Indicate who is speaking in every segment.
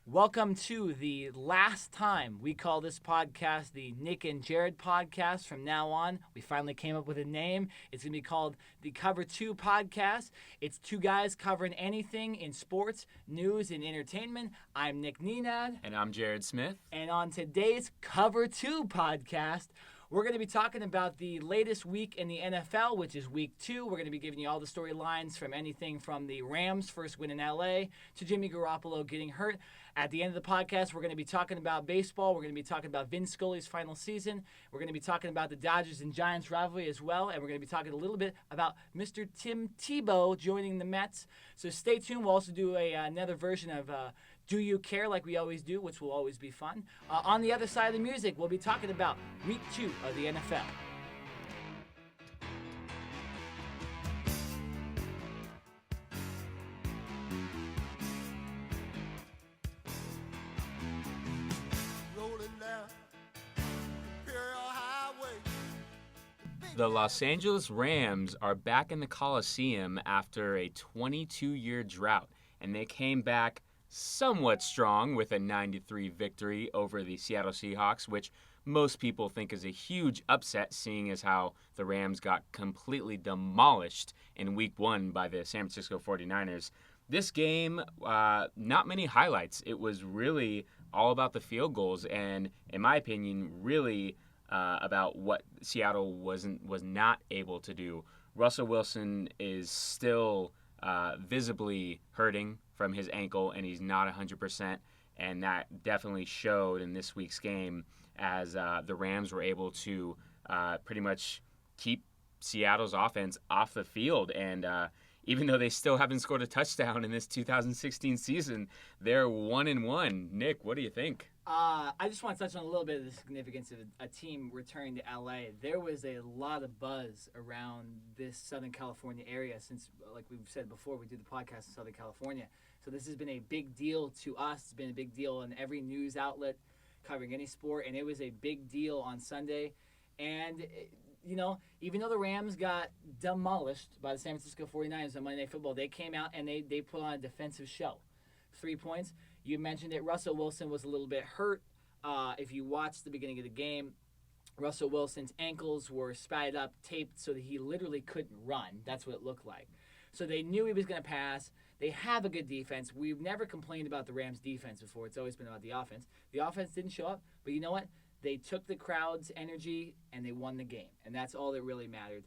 Speaker 1: Welcome to the last time we call this podcast the Nick and Jared podcast. From now on, we finally came up with a name. It's going to be called the Cover 2 podcast. It's two guys covering anything in sports, news, and entertainment. I'm Nick Nenad.
Speaker 2: And I'm Jared Smith.
Speaker 1: And on today's Cover 2 podcast, we're going to be talking about the latest week in the NFL, which is week 2. We're going to be giving you all the storylines from anything from the Rams' first win in LA to Jimmy Garoppolo getting hurt. At the end of the podcast, we're going to be talking about baseball. We're going to be talking about Vin Scully's final season. We're going to be talking about the Dodgers and Giants rivalry as well. And we're going to be talking a little bit about Mr. Tim Tebow joining the Mets. So stay tuned. We'll also do another version of Do You Care, like we always do, which will always be fun. On the other side of the music, we'll be talking about week 2 of the NFL.
Speaker 2: The Los Angeles Rams are back in the Coliseum after a 22-year drought, and they came back somewhat strong with a 9-3 victory over the Seattle Seahawks, which most people think is a huge upset, seeing as how the Rams got completely demolished in Week 1 by the San Francisco 49ers. This game, not many highlights. It was really all about the field goals, and in my opinion, really about what Seattle was not able to do. Russell Wilson is still visibly hurting from his ankle, and he's not 100%, and that definitely showed in this week's game as the Rams were able to pretty much keep Seattle's offense off the field. And even though they still haven't scored a touchdown in this 2016 season, they're 1-1. Nick, what do you think?
Speaker 1: I just want to touch on a little bit of the significance of a team returning to LA. There was a lot of buzz around this Southern California area since, like we've said before, we do the podcast in Southern California. So this has been a big deal to us. It's been a big deal in every news outlet covering any sport, and it was a big deal on Sunday. And, even though the Rams got demolished by the San Francisco 49ers on Monday Night Football, they came out and they put on a defensive show. 3 points. You mentioned it. Russell Wilson was a little bit hurt. If you watched the beginning of the game, Russell Wilson's ankles were spatted up, taped so that he literally couldn't run. That's what it looked like. So they knew he was going to pass. They have a good defense. We've never complained about the Rams' defense before. It's always been about the offense. The offense didn't show up, but you know what? They took the crowd's energy and they won the game, and that's all that really mattered.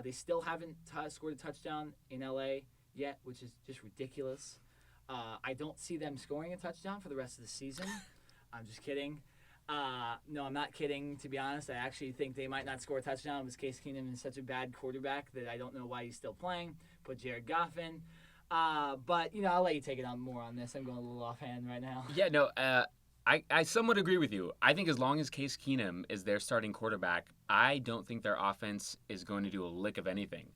Speaker 1: They still haven't scored a touchdown in LA yet, which is just ridiculous. I don't see them scoring a touchdown for the rest of the season. I'm just kidding. No, I'm not kidding, to be honest. I actually think they might not score a touchdown because Case Keenum is such a bad quarterback that I don't know why he's still playing. Put Jared Goff in. But, I'll let you take it on more on this. I'm going a little offhand right now.
Speaker 2: Yeah, no, I somewhat agree with you. I think as long as Case Keenum is their starting quarterback, I don't think their offense is going to do a lick of anything.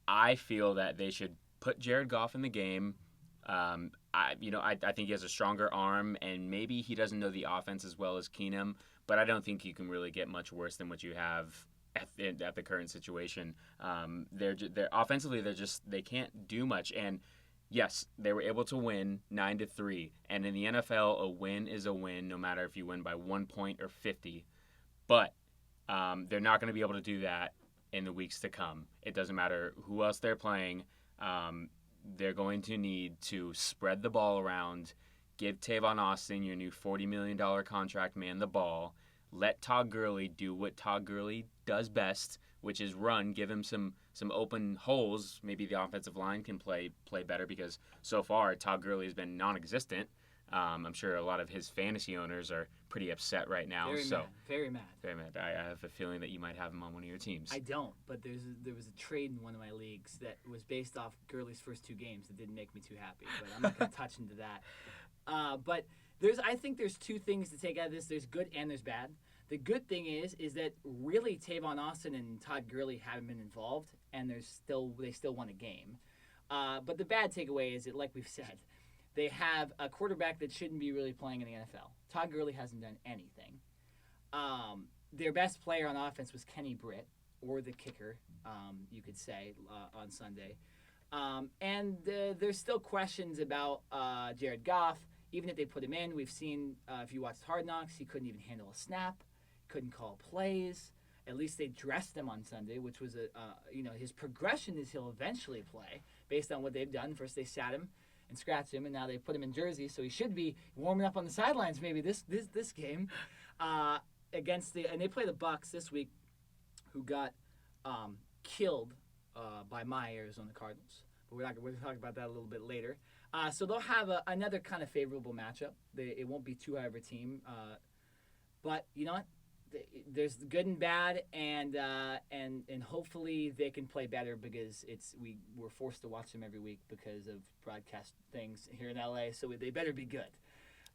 Speaker 2: I feel that they should put Jared Goff in the game. I think he has a stronger arm, and maybe he doesn't know the offense as well as Keenum, but I don't think you can really get much worse than what you have at the current situation. They're offensively, they can't do much, and yes, they were able to win 9-3, and in the NFL, a win is a win, no matter if you win by 1 point or 50, but they're not going to be able to do that in the weeks to come. It doesn't matter who else they're playing. They're going to need to spread the ball around, give Tavon Austin, your new $40 million contract man, the ball. Let Todd Gurley do what Todd Gurley does best, which is run. Give him some open holes. Maybe the offensive line can play better because so far Todd Gurley has been non-existent. I'm sure a lot of his fantasy owners are pretty upset right now.
Speaker 1: Very mad.
Speaker 2: I have a feeling that you might have him on one of your teams.
Speaker 1: I don't, but there was a trade in one of my leagues that was based off Gurley's first 2 games that didn't make me too happy, but I'm not going to touch into that. But I think there's 2 things to take out of this. There's good and there's bad. The good thing is that really Tavon Austin and Todd Gurley haven't been involved, and they still won a game. But the bad takeaway is that, like we've said, they have a quarterback that shouldn't be really playing in the NFL. Todd Gurley hasn't done anything. Their best player on offense was Kenny Britt, or the kicker, you could say, on Sunday. And there's still questions about Jared Goff. even if they put him in, we've seen, if you watched Hard Knocks, he couldn't even handle a snap, couldn't call plays. At least they dressed him on Sunday, which was his progression is he'll eventually play based on what they've done. First they sat him and scratched him, and now they put him in jersey, so he should be warming up on the sidelines maybe this game and they play the Bucs this week, who got killed by my Arizona Cardinals. But we're going to talk about that a little bit later. So they'll have another kind of favorable matchup. It won't be too high of a team, but you know what? There's good and bad, and hopefully they can play better because we're forced to watch them every week because of broadcast things here in LA. So they better be good.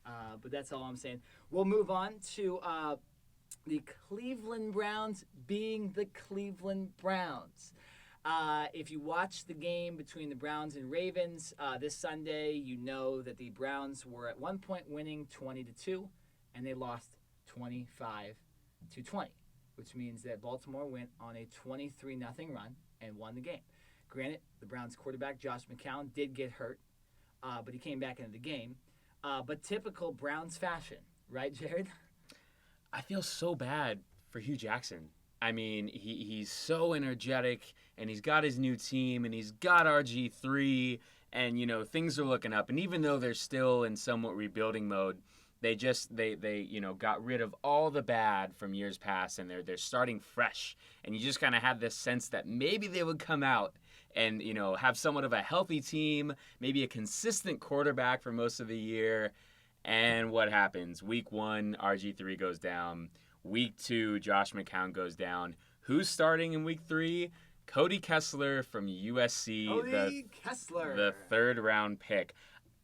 Speaker 1: But that's all I'm saying. We'll move on to the Cleveland Browns being the Cleveland Browns. If you watch the game between the Browns and Ravens this Sunday, you know that the Browns were at one point winning 20-2, and they lost 25-20, which means that Baltimore went on a 23-0 run and won the game. Granted, the Browns quarterback, Josh McCown, did get hurt, but he came back into the game. But typical Browns fashion, right, Jared?
Speaker 2: I feel so bad for Hugh Jackson. I mean, he's so energetic, and he's got his new team, and he's got RG3, and, you know, things are looking up. And even though they're still in somewhat rebuilding mode, they got rid of all the bad from years past, and they're starting fresh. And you just kind of have this sense that maybe they would come out and, you know, have somewhat of a healthy team, maybe a consistent quarterback for most of the year. And what happens? Week 1, RG3 goes down. Week 2, Josh McCown goes down. Who's starting in week 3? Cody Kessler from USC, the third-round pick.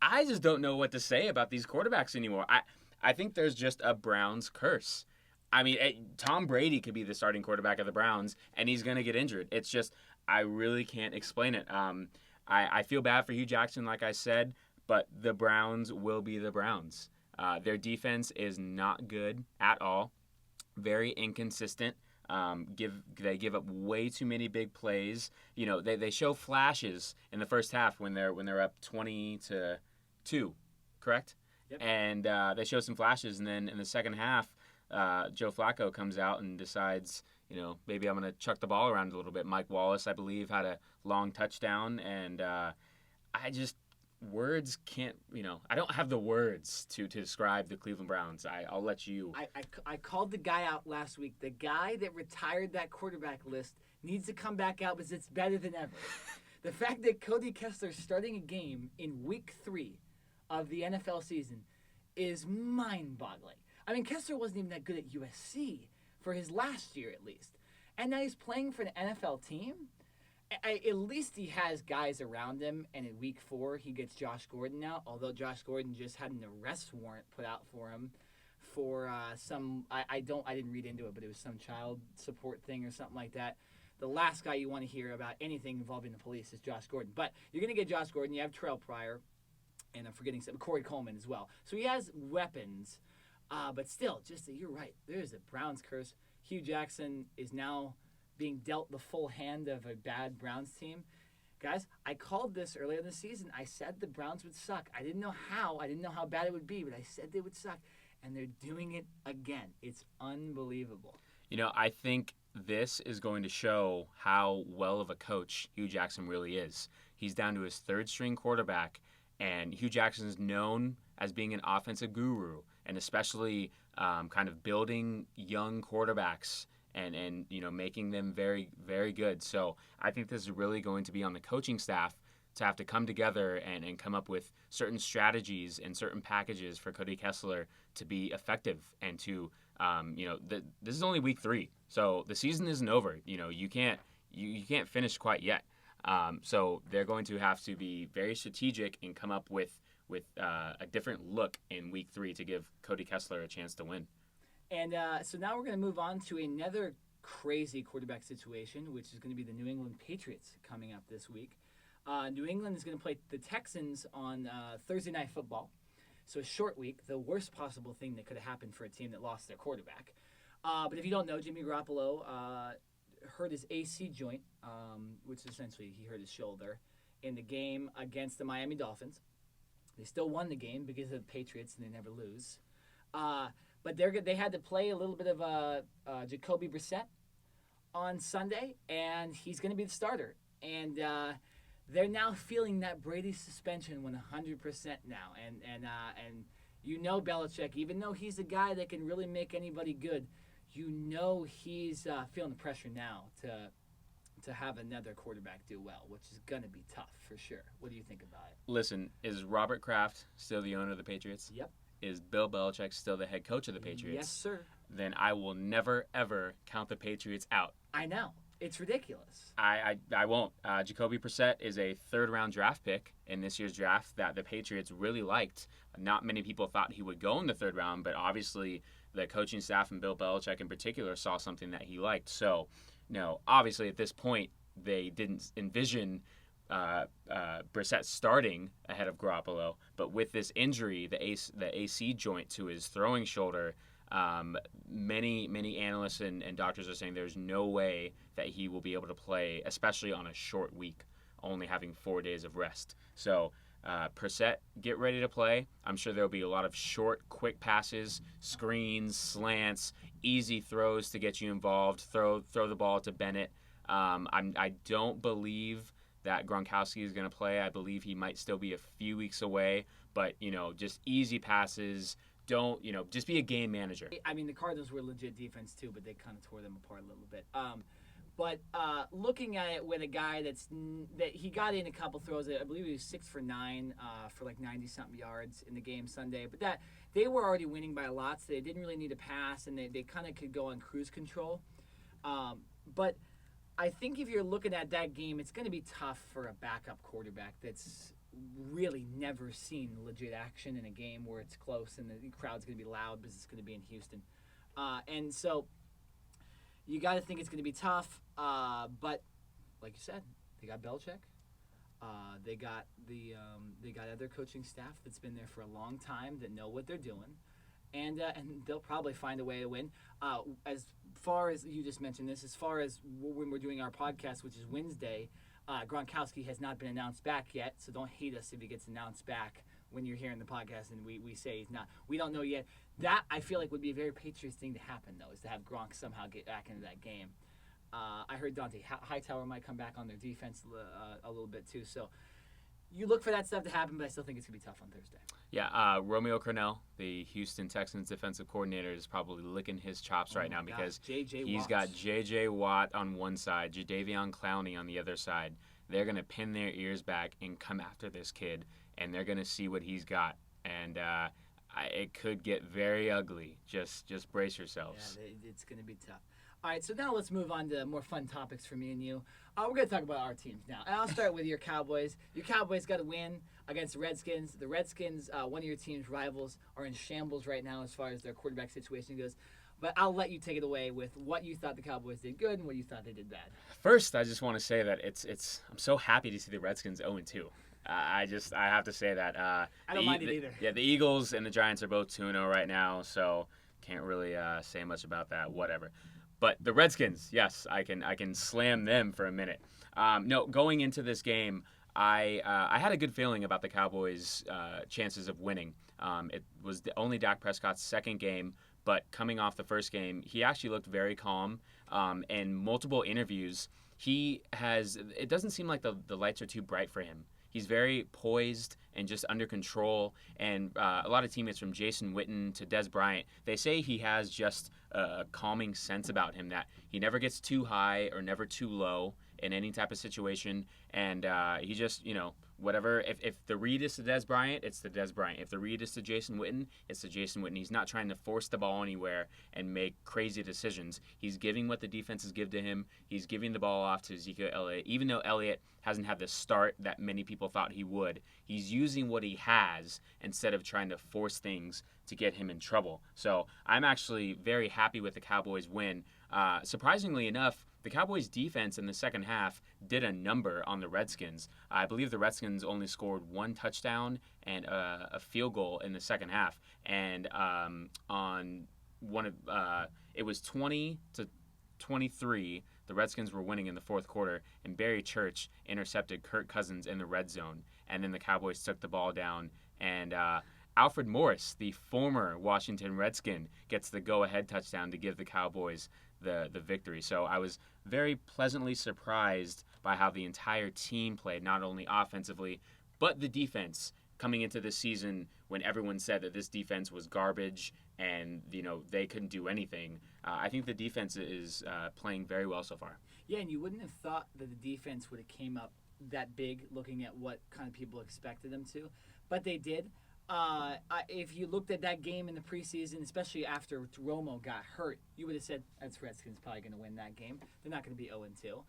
Speaker 2: I just don't know what to say about these quarterbacks anymore. I think there's just a Browns curse. I mean, Tom Brady could be the starting quarterback of the Browns, and he's going to get injured. It's just, I really can't explain it. I feel bad for Hugh Jackson, like I said, but the Browns will be the Browns. Their defense is not good at all. Very inconsistent. They give up way too many big plays. You know, they show flashes in the first half when they're up 20-2, correct?
Speaker 1: Yep.
Speaker 2: And they show some flashes, and then in the second half, Joe Flacco comes out and decides, you know, maybe I'm going to chuck the ball around a little bit. Mike Wallace, I believe, had a long touchdown, and words can't, you know, I don't have the words to describe the Cleveland Browns. I'll let you.
Speaker 1: I called the guy out last week. The guy that retired that quarterback list needs to come back out because it's better than ever. The fact that Cody Kessler starting a game in week 3 of the NFL season is mind-boggling. I mean, Kessler wasn't even that good at USC for his last year, at least. And now he's playing for an NFL team? At least he has guys around him, and in week 4 he gets Josh Gordon now, although Josh Gordon just had an arrest warrant put out for him for I didn't read into it, but it was some child support thing or something like that. The last guy you want to hear about anything involving the police is Josh Gordon. But you're going to get Josh Gordon, you have Terrell Pryor, and I'm forgetting some, Corey Coleman as well. So he has weapons, but still, you're right, there's a Browns curse. Hugh Jackson is now being dealt the full hand of a bad Browns team. Guys, I called this earlier in the season. I said the Browns would suck. I didn't know how bad it would be, but I said they would suck. And they're doing it again. It's unbelievable.
Speaker 2: You know, I think this is going to show how well of a coach Hugh Jackson really is. He's down to his third-string quarterback, and Hugh Jackson is known as being an offensive guru, and especially kind of building young quarterbacks and you know, making them very, very good. So I think this is really going to be on the coaching staff to have to come together and come up with certain strategies and certain packages for Cody Kessler to be effective and to, this is only week 3. So the season isn't over. You know, you can't finish quite yet. So they're going to have to be very strategic and come up with a different look in week 3 to give Cody Kessler a chance to win.
Speaker 1: And so now we're going to move on to another crazy quarterback situation, which is going to be the New England Patriots coming up this week. New England is going to play the Texans on Thursday Night Football. So a short week, the worst possible thing that could have happened for a team that lost their quarterback. But if you don't know, Jimmy Garoppolo hurt his AC joint, which is essentially he hurt his shoulder, in the game against the Miami Dolphins. They still won the game because of the Patriots, and they never lose. But they had to play a little bit of Jacoby Brissett on Sunday, and he's going to be the starter. And they're now feeling that Brady suspension 100% now. And you know Belichick, even though he's a guy that can really make anybody good, you know he's feeling the pressure now to have another quarterback do well, which is going to be tough for sure. What do you think about it?
Speaker 2: Listen, is Robert Kraft still the owner of the Patriots?
Speaker 1: Yep.
Speaker 2: Is Bill Belichick still the head coach of the Patriots?
Speaker 1: Yes, sir.
Speaker 2: Then I will never, ever count the Patriots out.
Speaker 1: I know. It's ridiculous.
Speaker 2: I won't. Jacoby Brissett is a third-round draft pick in this year's draft that the Patriots really liked. Not many people thought he would go in the third round, but obviously the coaching staff and Bill Belichick in particular saw something that he liked. So, no, obviously at this point they didn't envision Brissett starting ahead of Garoppolo, but with this injury, the AC joint to his throwing shoulder, many analysts and doctors are saying there's no way that he will be able to play, especially on a short week, only having 4 days of rest. So Brissett, get ready to play. I'm sure there'll be a lot of short, quick passes, screens, slants, easy throws to get you involved. Throw the ball to Bennett. I don't believe that Gronkowski is going to play. I believe he might still be a few weeks away, but just easy passes. Don't just be a game manager.
Speaker 1: I mean, the Cardinals were legit defense too, but they kind of tore them apart a little bit. But looking at it with a guy that he got in a couple throws, I believe he was 6 for 9 for like 90-something yards in the game Sunday. But that they were already winning by a lot, so they didn't really need a pass, and they kind of could go on cruise control. But I think if you're looking at that game, it's going to be tough for a backup quarterback that's really never seen legit action in a game where it's close and the crowd's going to be loud because it's going to be in Houston. And so you got to think it's going to be tough. But like you said, they got Belichick. They got other coaching staff that's been there for a long time that know what they're doing. And they'll probably find a way to win. As far as you just mentioned this, as far as when we're doing our podcast, which is Wednesday, Gronkowski has not been announced back yet, so don't hate us if he gets announced back when you're hearing the podcast and we say he's not. We don't know yet. That, I feel like, would be a very Patriots thing to happen, though, is to have Gronk somehow get back into that game. I heard Dante Hightower might come back on their defense a little bit, too. So you look for that stuff to happen, but I still think it's going to be tough on Thursday.
Speaker 2: Yeah, Romeo Crennel, the Houston Texans defensive coordinator, is probably licking his chops right now because he's got J.J. Watt on one side, Jadeveon Clowney on the other side. They're going to pin their ears back and come after this kid, and they're going to see what he's got. And it could get very ugly. Just brace yourselves.
Speaker 1: Yeah, it's going to be tough. All right, so now let's move on to more fun topics for me and you. We're going to talk about our teams now. And I'll start with your Cowboys. Your Cowboys got to win against the Redskins. The Redskins, one of your team's rivals, are in shambles right now as far as their quarterback situation goes. But I'll let you take it away with what you thought the Cowboys did good and what you thought they did bad.
Speaker 2: First, I just want to say that I'm so happy to see the Redskins 0-2. I have to say that.
Speaker 1: I don't mind it either.
Speaker 2: Yeah, the Eagles and the Giants are both 2-0 right now, so can't really say much about that. Whatever. But the Redskins, yes, I can slam them for a minute. No, going into this game, I had a good feeling about the Cowboys' chances of winning. It was only Dak Prescott's second game, but coming off the first game, he actually looked very calm. In multiple interviews, it doesn't seem like the lights are too bright for him. He's very poised and just under control. And a lot of teammates, from Jason Witten to Des Bryant, they say he has just a calming sense about him, that he never gets too high or never too low in any type of situation. And he just, whatever. If the read is to Des Bryant, it's to Des Bryant. If the read is to Jason Witten, it's to Jason Witten. He's not trying to force the ball anywhere and make crazy decisions. He's giving what the defenses give to him. He's giving the ball off to Ezekiel Elliott. Even though Elliott hasn't had the start that many people thought he would, he's using what he has instead of trying to force things to get him in trouble. So I'm actually very happy with the Cowboys' win. Surprisingly enough, the Cowboys' defense in the second half did a number on the Redskins. I believe the Redskins only scored one touchdown and a field goal in the second half. And on one of it was 20-23. The Redskins were winning in the fourth quarter, and Barry Church intercepted Kirk Cousins in the red zone. And then the Cowboys took the ball down And Alfred Morris, the former Washington Redskin, gets the go-ahead touchdown to give the Cowboys the victory. So I was very pleasantly surprised by how the entire team played, not only offensively, but the defense coming into this season when everyone said that this defense was garbage and they couldn't do anything. I think the defense is playing very well so far.
Speaker 1: Yeah, and you wouldn't have thought that the defense would have came up that big looking at what kind of people expected them to, but they did. If you looked at that game in the preseason, especially after Romo got hurt, you would have said, that's Redskins probably going to win that game. They're not going to be 0-2.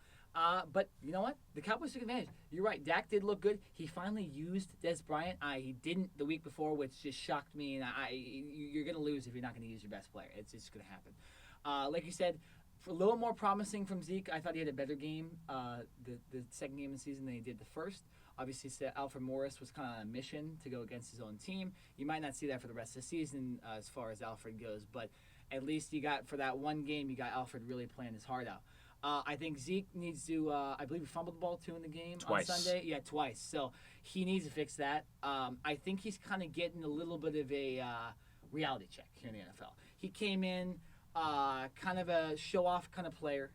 Speaker 1: But you know what? The Cowboys took advantage. You're right. Dak did look good. He finally used Des Bryant. He didn't the week before, which just shocked me. And you're going to lose if you're not going to use your best player. It's just going to happen. Like you said, a little more promising from Zeke. I thought he had a better game the second game of the season than he did the first. Obviously, Alfred Morris was kind of on a mission to go against his own team. You might not see that for the rest of the season as far as Alfred goes, but at least you got, for that one game, you got Alfred really playing his heart out. I think Zeke needs to, I believe he fumbled the ball too in the game
Speaker 2: twice.
Speaker 1: On Sunday. Yeah, twice. So he needs to fix that. I think he's kind of getting a little bit of a reality check here in the NFL. He came in kind of a show-off kind of player.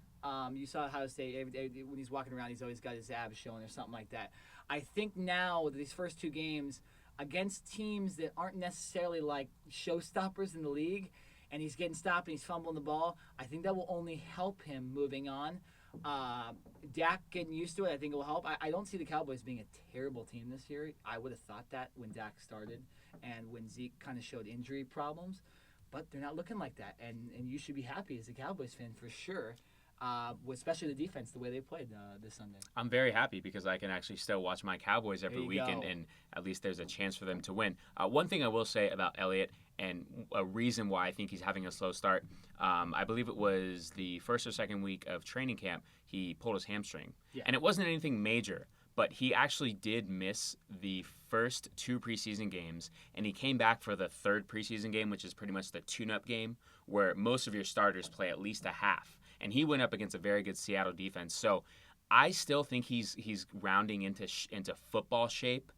Speaker 1: You saw Ohio State, when he's walking around, he's always got his abs showing or something like that. I think now, these first two games, against teams that aren't necessarily like showstoppers in the league, and he's getting stopped and he's fumbling the ball, I think that will only help him moving on. Dak getting used to it, I think it will help. I don't see the Cowboys being a terrible team this year. I would have thought that when Dak started and when Zeke kind of showed injury problems. But they're not looking like that, and you should be happy as a Cowboys fan for sure. Especially the defense, the way they played this Sunday.
Speaker 2: I'm very happy because I can actually still watch my Cowboys every week, and at least there's a chance for them to win. One thing I will say about Elliott, and a reason why I think he's having a slow start, I believe it was the first or second week of training camp, he pulled his hamstring.
Speaker 1: Yeah.
Speaker 2: And it wasn't anything major, but he actually did miss the first two preseason games, and he came back for the third preseason game, which is pretty much the tune-up game, where most of your starters play at least a half. And he went up against a very good Seattle defense. So I still think he's rounding into football shape.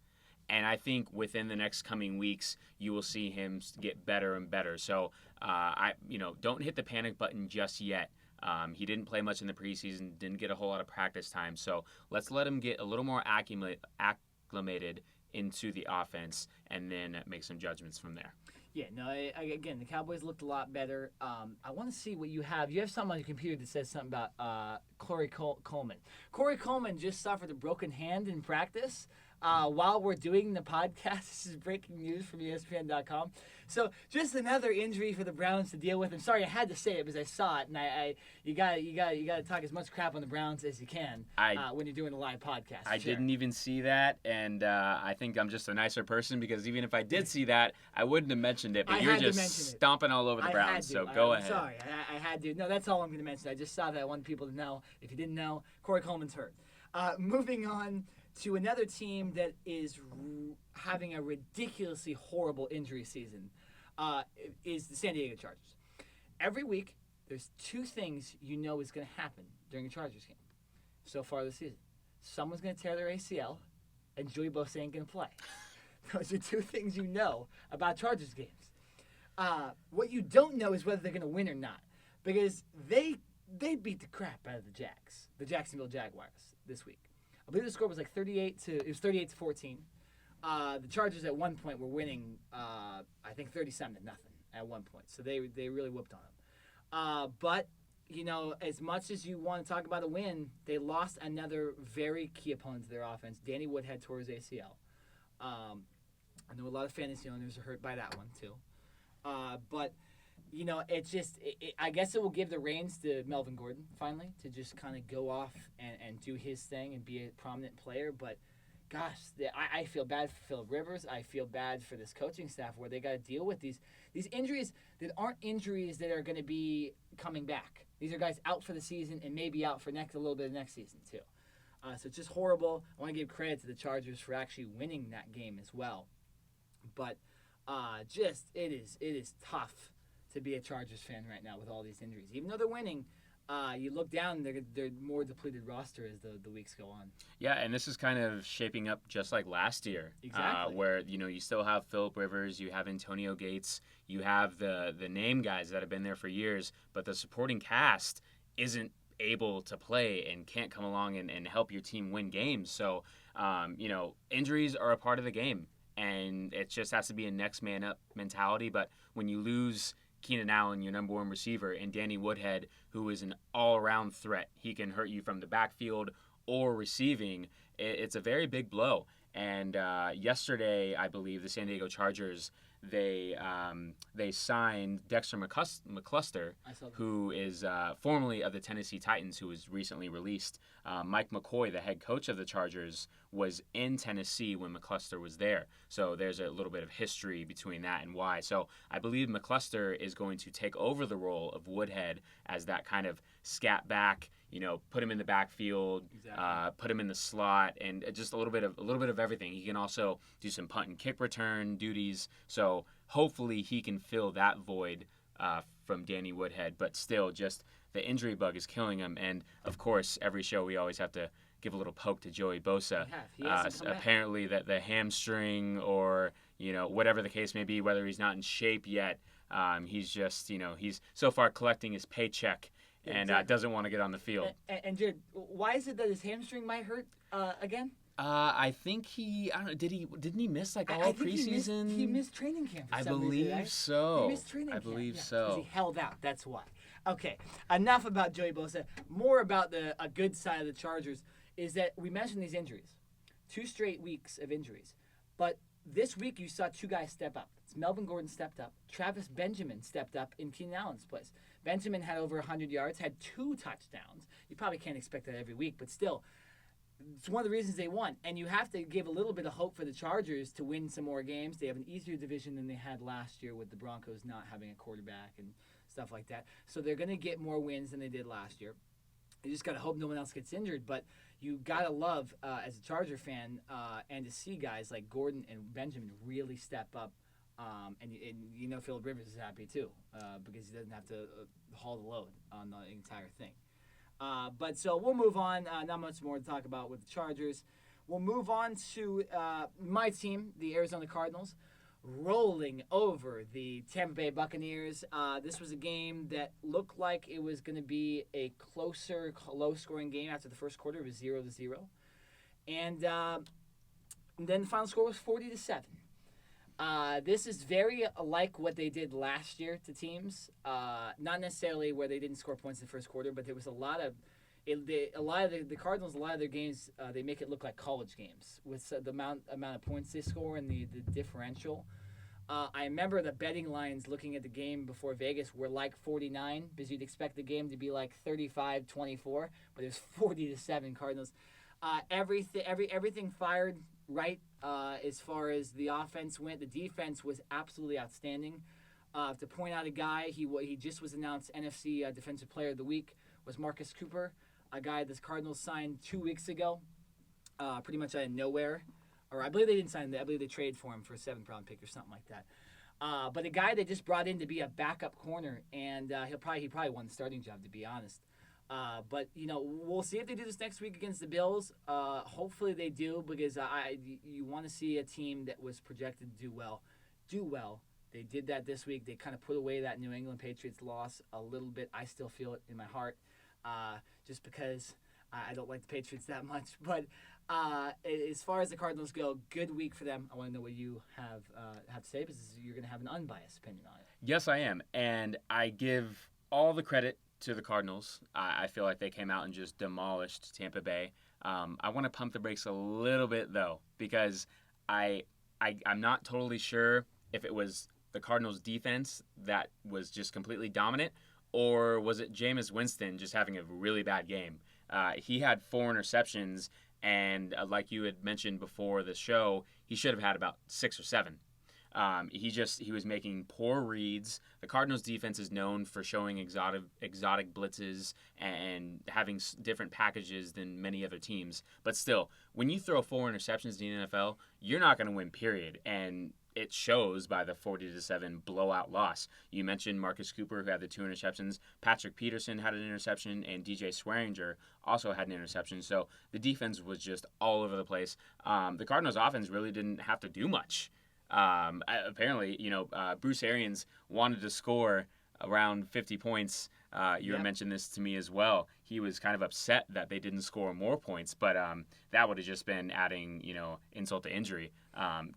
Speaker 2: And I think within the next coming weeks, you will see him get better and better. So don't hit the panic button just yet. He didn't play much in the preseason, didn't get a whole lot of practice time. So let's let him get a little more acclimated into the offense and then make some judgments from there.
Speaker 1: Yeah, no, again, the Cowboys looked a lot better. I want to see what you have. You have something on your computer that says something about Corey Coleman. Corey Coleman just suffered a broken hand in practice while we're doing the podcast. This is breaking news from ESPN.com. So just another injury for the Browns to deal with. I'm sorry I had to say it because I saw it, and you got to talk as much crap on the Browns as you can when you're doing a live podcast.
Speaker 2: I didn't even see that, and I think I'm just a nicer person because even if I did see that, I wouldn't have mentioned it. But you're just stomping all over the Browns, so go ahead.
Speaker 1: Sorry, I had to. No, that's all I'm going to mention. I just saw that. I want people to know. If you didn't know, Corey Coleman's hurt. Moving on to another team that is having a ridiculously horrible injury season is the San Diego Chargers. Every week, there's two things you know is going to happen during a Chargers game so far this season. Someone's going to tear their ACL, and Joey Bosa ain't going to play. Those are two things you know about Chargers games. What you don't know is whether they're going to win or not, because they beat the crap out of the Jacksonville Jaguars this week. I believe the score was like 38-14. The Chargers at one point were winning, I think 37-0 at one point. So they really whooped on them. But as much as you want to talk about a win, they lost another very key opponent to their offense. Danny Woodhead tore his ACL. I know a lot of fantasy owners are hurt by that one too. But it's just, I guess it will give the reins to Melvin Gordon, finally, to just kind of go off and do his thing and be a prominent player. But, gosh, I feel bad for Phillip Rivers. I feel bad for this coaching staff where they got to deal with these injuries that aren't injuries that are going to be coming back. These are guys out for the season and maybe out for a little bit of next season, too. So it's just horrible. I want to give credit to the Chargers for actually winning that game as well. But it is tough to be a Chargers fan right now with all these injuries. Even though they're winning, you look down, they're more depleted roster as the weeks go on.
Speaker 2: Yeah, and this is kind of shaping up just like last year,
Speaker 1: Exactly.
Speaker 2: where you still have Phillip Rivers, you have Antonio Gates, you have the name guys that have been there for years, but the supporting cast isn't able to play and can't come along and help your team win games. So, injuries are a part of the game, and it just has to be a next man up mentality. But when you lose Keenan Allen, your number one receiver, and Danny Woodhead, who is an all-around threat. He can hurt you from the backfield or receiving. It's a very big blow. And yesterday, I believe, the San Diego Chargers, they signed Dexter McCluster, who is formerly of the Tennessee Titans, who was recently released. Mike McCoy, the head coach of the Chargers, was in Tennessee when McCluster was there. So there's a little bit of history between that and why. So I believe McCluster is going to take over the role of Woodhead as that kind of scat back, put him in the backfield,
Speaker 1: Exactly.
Speaker 2: put him in the slot, and just a little bit of everything. He can also do some punt and kick return duties. So hopefully he can fill that void from Danny Woodhead. But still, just the injury bug is killing him. And of course, every show we always have to give a little poke to Joey Bosa.
Speaker 1: He hasn't come back.
Speaker 2: Apparently, that the hamstring or whatever the case may be, whether he's not in shape yet, he's just he's so far collecting his paycheck. And doesn't want to get on the field.
Speaker 1: And Jared, why is it that his hamstring might hurt again?
Speaker 2: I think I don't know. Didn't he miss like all
Speaker 1: I think
Speaker 2: preseason?
Speaker 1: He missed training camp. For
Speaker 2: I
Speaker 1: some
Speaker 2: believe
Speaker 1: reason, right?
Speaker 2: so.
Speaker 1: He missed training
Speaker 2: I
Speaker 1: camp.
Speaker 2: believe
Speaker 1: Yeah,
Speaker 2: so.
Speaker 1: 'cause he held out. That's why. Okay, enough about Joey Bosa. More about a good side of the Chargers is that we mentioned these injuries, 2 straight weeks of injuries, but this week you saw 2 guys step up. It's Melvin Gordon stepped up. Travis Benjamin stepped up in Keenan Allen's place. Benjamin had over 100 yards, had 2 touchdowns. You probably can't expect that every week, but still, it's one of the reasons they won. And you have to give a little bit of hope for the Chargers to win some more games. They have an easier division than they had last year with the Broncos not having a quarterback and stuff like that. So they're going to get more wins than they did last year. You just got to hope no one else gets injured. But you got to love, as a Charger fan, and to see guys like Gordon and Benjamin really step up. And Phillip Rivers is happy too, because he doesn't have to haul the load on the entire thing. But so we'll move on. Not much more to talk about with the Chargers. We'll move on to my team, the Arizona Cardinals, rolling over the Tampa Bay Buccaneers. This was a game that looked like it was going to be a closer, low-scoring game after the first quarter. It was 0-0, and then the final score was 40-7. This is very like what they did last year to teams. Not necessarily where they didn't score points in the first quarter, but there was a lot of the Cardinals. A lot of their games, they make it look like college games with the amount of points they score and the differential. I remember the betting lines looking at the game before Vegas were like 49, because you'd expect the game to be like 35-24, but it was 40-7 Cardinals. Everything fired right as far as the offense went. The defense was absolutely outstanding. To point out a guy, he just was announced NFC Defensive Player of the Week, was Marcus Cooper, a guy the Cardinals signed 2 weeks ago, pretty much out of nowhere. Or I believe they didn't sign him. I believe they traded for him for a 7th-round pick or something like that. But a guy they just brought in to be a backup corner, and he probably won the starting job, to be honest. But we'll see if they do this next week against the Bills. Hopefully they do, because you want to see a team that was projected to do well. They did that this week. They kind of put away that New England Patriots loss a little bit. I still feel it in my heart, just because I don't like the Patriots that much. But as far as the Cardinals go, good week for them. I want to know what you have to say, because you're going to have an unbiased opinion on it.
Speaker 2: Yes, I am, and I give all the credit to the Cardinals. I feel like they came out and just demolished Tampa Bay. I want to pump the brakes a little bit, though, because I'm not totally sure if it was the Cardinals' defense that was just completely dominant, or was it Jameis Winston just having a really bad game. He had 4 interceptions, and like you had mentioned before the show, he should have had about 6 or 7. He was making poor reads. The Cardinals' defense is known for showing exotic blitzes and having different packages than many other teams. But still, when you throw 4 interceptions in the NFL, you're not going to win, period. And it shows by the 40-7 blowout loss. You mentioned Marcus Cooper, who had the 2 interceptions. Patrick Peterson had an interception, and DJ Swearinger also had an interception. So the defense was just all over the place. The Cardinals' offense really didn't have to do much. Apparently, Bruce Arians wanted to score around 50 points. You had mentioned this to me as well. He was kind of upset that they didn't score more points, but that would have just been adding, insult to injury.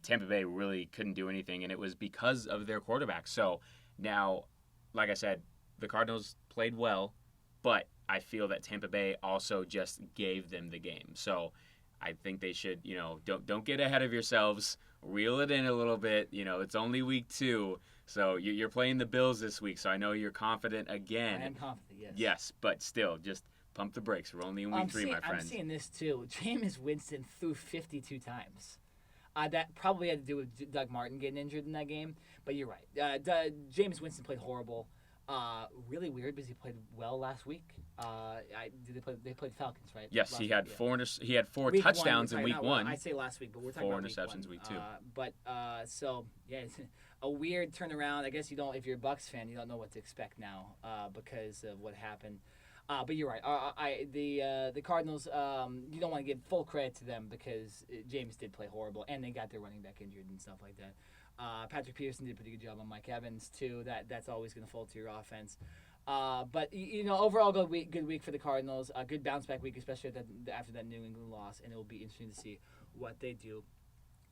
Speaker 2: Tampa Bay really couldn't do anything, and it was because of their quarterback. So now, like I said, the Cardinals played well, but I feel that Tampa Bay also just gave them the game. So I think they should, don't get ahead of yourselves. Reel it in a little bit. It's only week 2. So you're playing the Bills this week, so I know you're confident again.
Speaker 1: I am confident, yes.
Speaker 2: Yes, but still, just pump the brakes. We're only in week 3, my friend.
Speaker 1: I'm seeing this too. Jameis Winston threw 52 times. That probably had to do with Doug Martin getting injured in that game, but you're right. Jameis Winston played horrible. Really weird because he played well last week. They played Falcons, right?
Speaker 2: Yes,
Speaker 1: last
Speaker 2: he had
Speaker 1: week,
Speaker 2: he had 4 touchdowns in week 1.
Speaker 1: I say last week, but we're talking
Speaker 2: 4
Speaker 1: about
Speaker 2: interceptions week 2.
Speaker 1: It's a weird turnaround. I guess you don't, if you're a Bucs fan, you don't know what to expect now because of what happened. But you're right. The Cardinals, you don't want to give full credit to them because James did play horrible, and they got their running back injured and stuff like that. Patrick Peterson did a pretty good job on Mike Evans too. That's always going to fall to your offense. But overall, good week for the Cardinals. A good bounce back week, especially after that New England loss, and it will be interesting to see what they do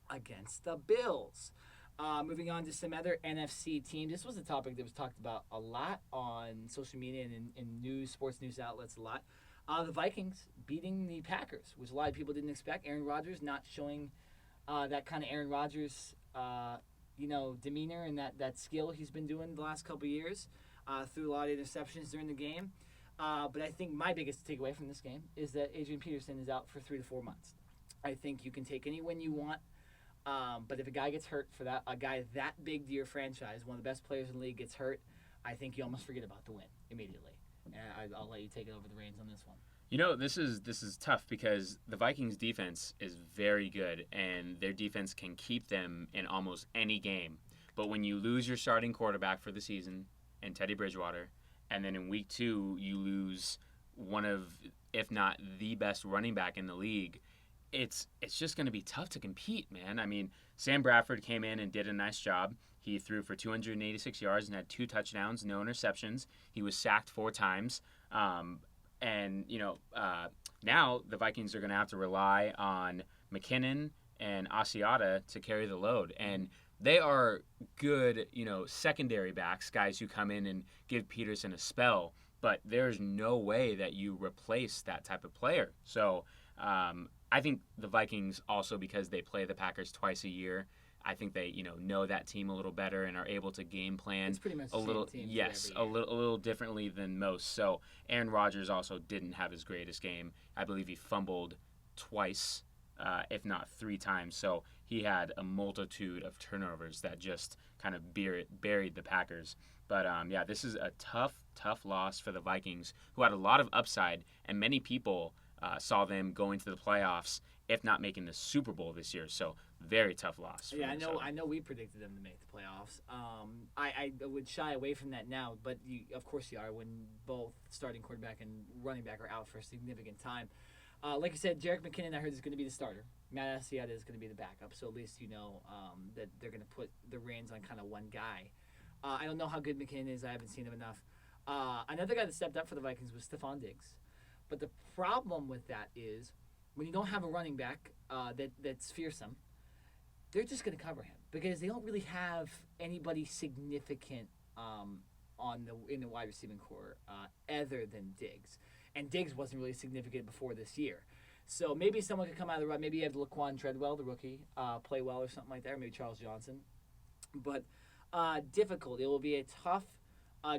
Speaker 1: against the Bills. Moving on to some other NFC teams. This was a topic that was talked about a lot on social media and in sports news outlets a lot. The Vikings beating the Packers, which a lot of people didn't expect. Aaron Rodgers not showing that kind of Aaron Rodgers, demeanor and that skill he's been doing the last couple of years. Threw a lot of interceptions during the game. But I think my biggest takeaway from this game is that Adrian Peterson is out for 3 to 4 months. I think you can take any win you want. But if a guy gets hurt a guy that big to your franchise, one of the best players in the league gets hurt, I think you almost forget about the win immediately. And I'll let you take it over the reins on this one.
Speaker 2: This is tough because the Vikings defense is very good, and their defense can keep them in almost any game. But when you lose your starting quarterback for the season, and Teddy Bridgewater, and then in week 2 you lose one of, if not the best running back in the league, it's just going to be tough to compete, man. I mean, Sam Bradford came in and did a nice job. He threw for 286 yards and had 2 touchdowns, no interceptions. He was sacked 4 times. Now the Vikings are going to have to rely on McKinnon and Asiata to carry the load. And they are good, secondary backs, guys who come in and give Peterson a spell. But there's no way that you replace that type of player. So I think the Vikings also, because they play the Packers twice a year, I think they know that team a little better and are able to game plan
Speaker 1: it's pretty much
Speaker 2: a little little differently than most. So Aaron Rodgers also didn't have his greatest game. I believe he fumbled twice, if not 3 times. So he had a multitude of turnovers that just kind of buried the Packers. But this is a tough loss for the Vikings, who had a lot of upside, and many people saw them going to the playoffs, if not making the Super Bowl this year. So very tough loss.
Speaker 1: Yeah, I know. We predicted them to make the playoffs. I would shy away from that now, but of course you are when both starting quarterback and running back are out for a significant time. Like I said, Jerick McKinnon, I heard, is going to be the starter. Matt Asiata is going to be the backup. So at least you know that they're going to put the reins on kind of one guy. I don't know how good McKinnon is. I haven't seen him enough. Another guy that stepped up for the Vikings was Stephon Diggs. But the problem with that is when you don't have a running back that's fearsome, they're just going to cover him because they don't really have anybody significant in the wide receiving core other than Diggs. And Diggs wasn't really significant before this year. So maybe someone could come out of the run. Maybe you have Laquan Treadwell, the rookie, play well or something like that, or maybe Charles Johnson. But difficult. It will be a tough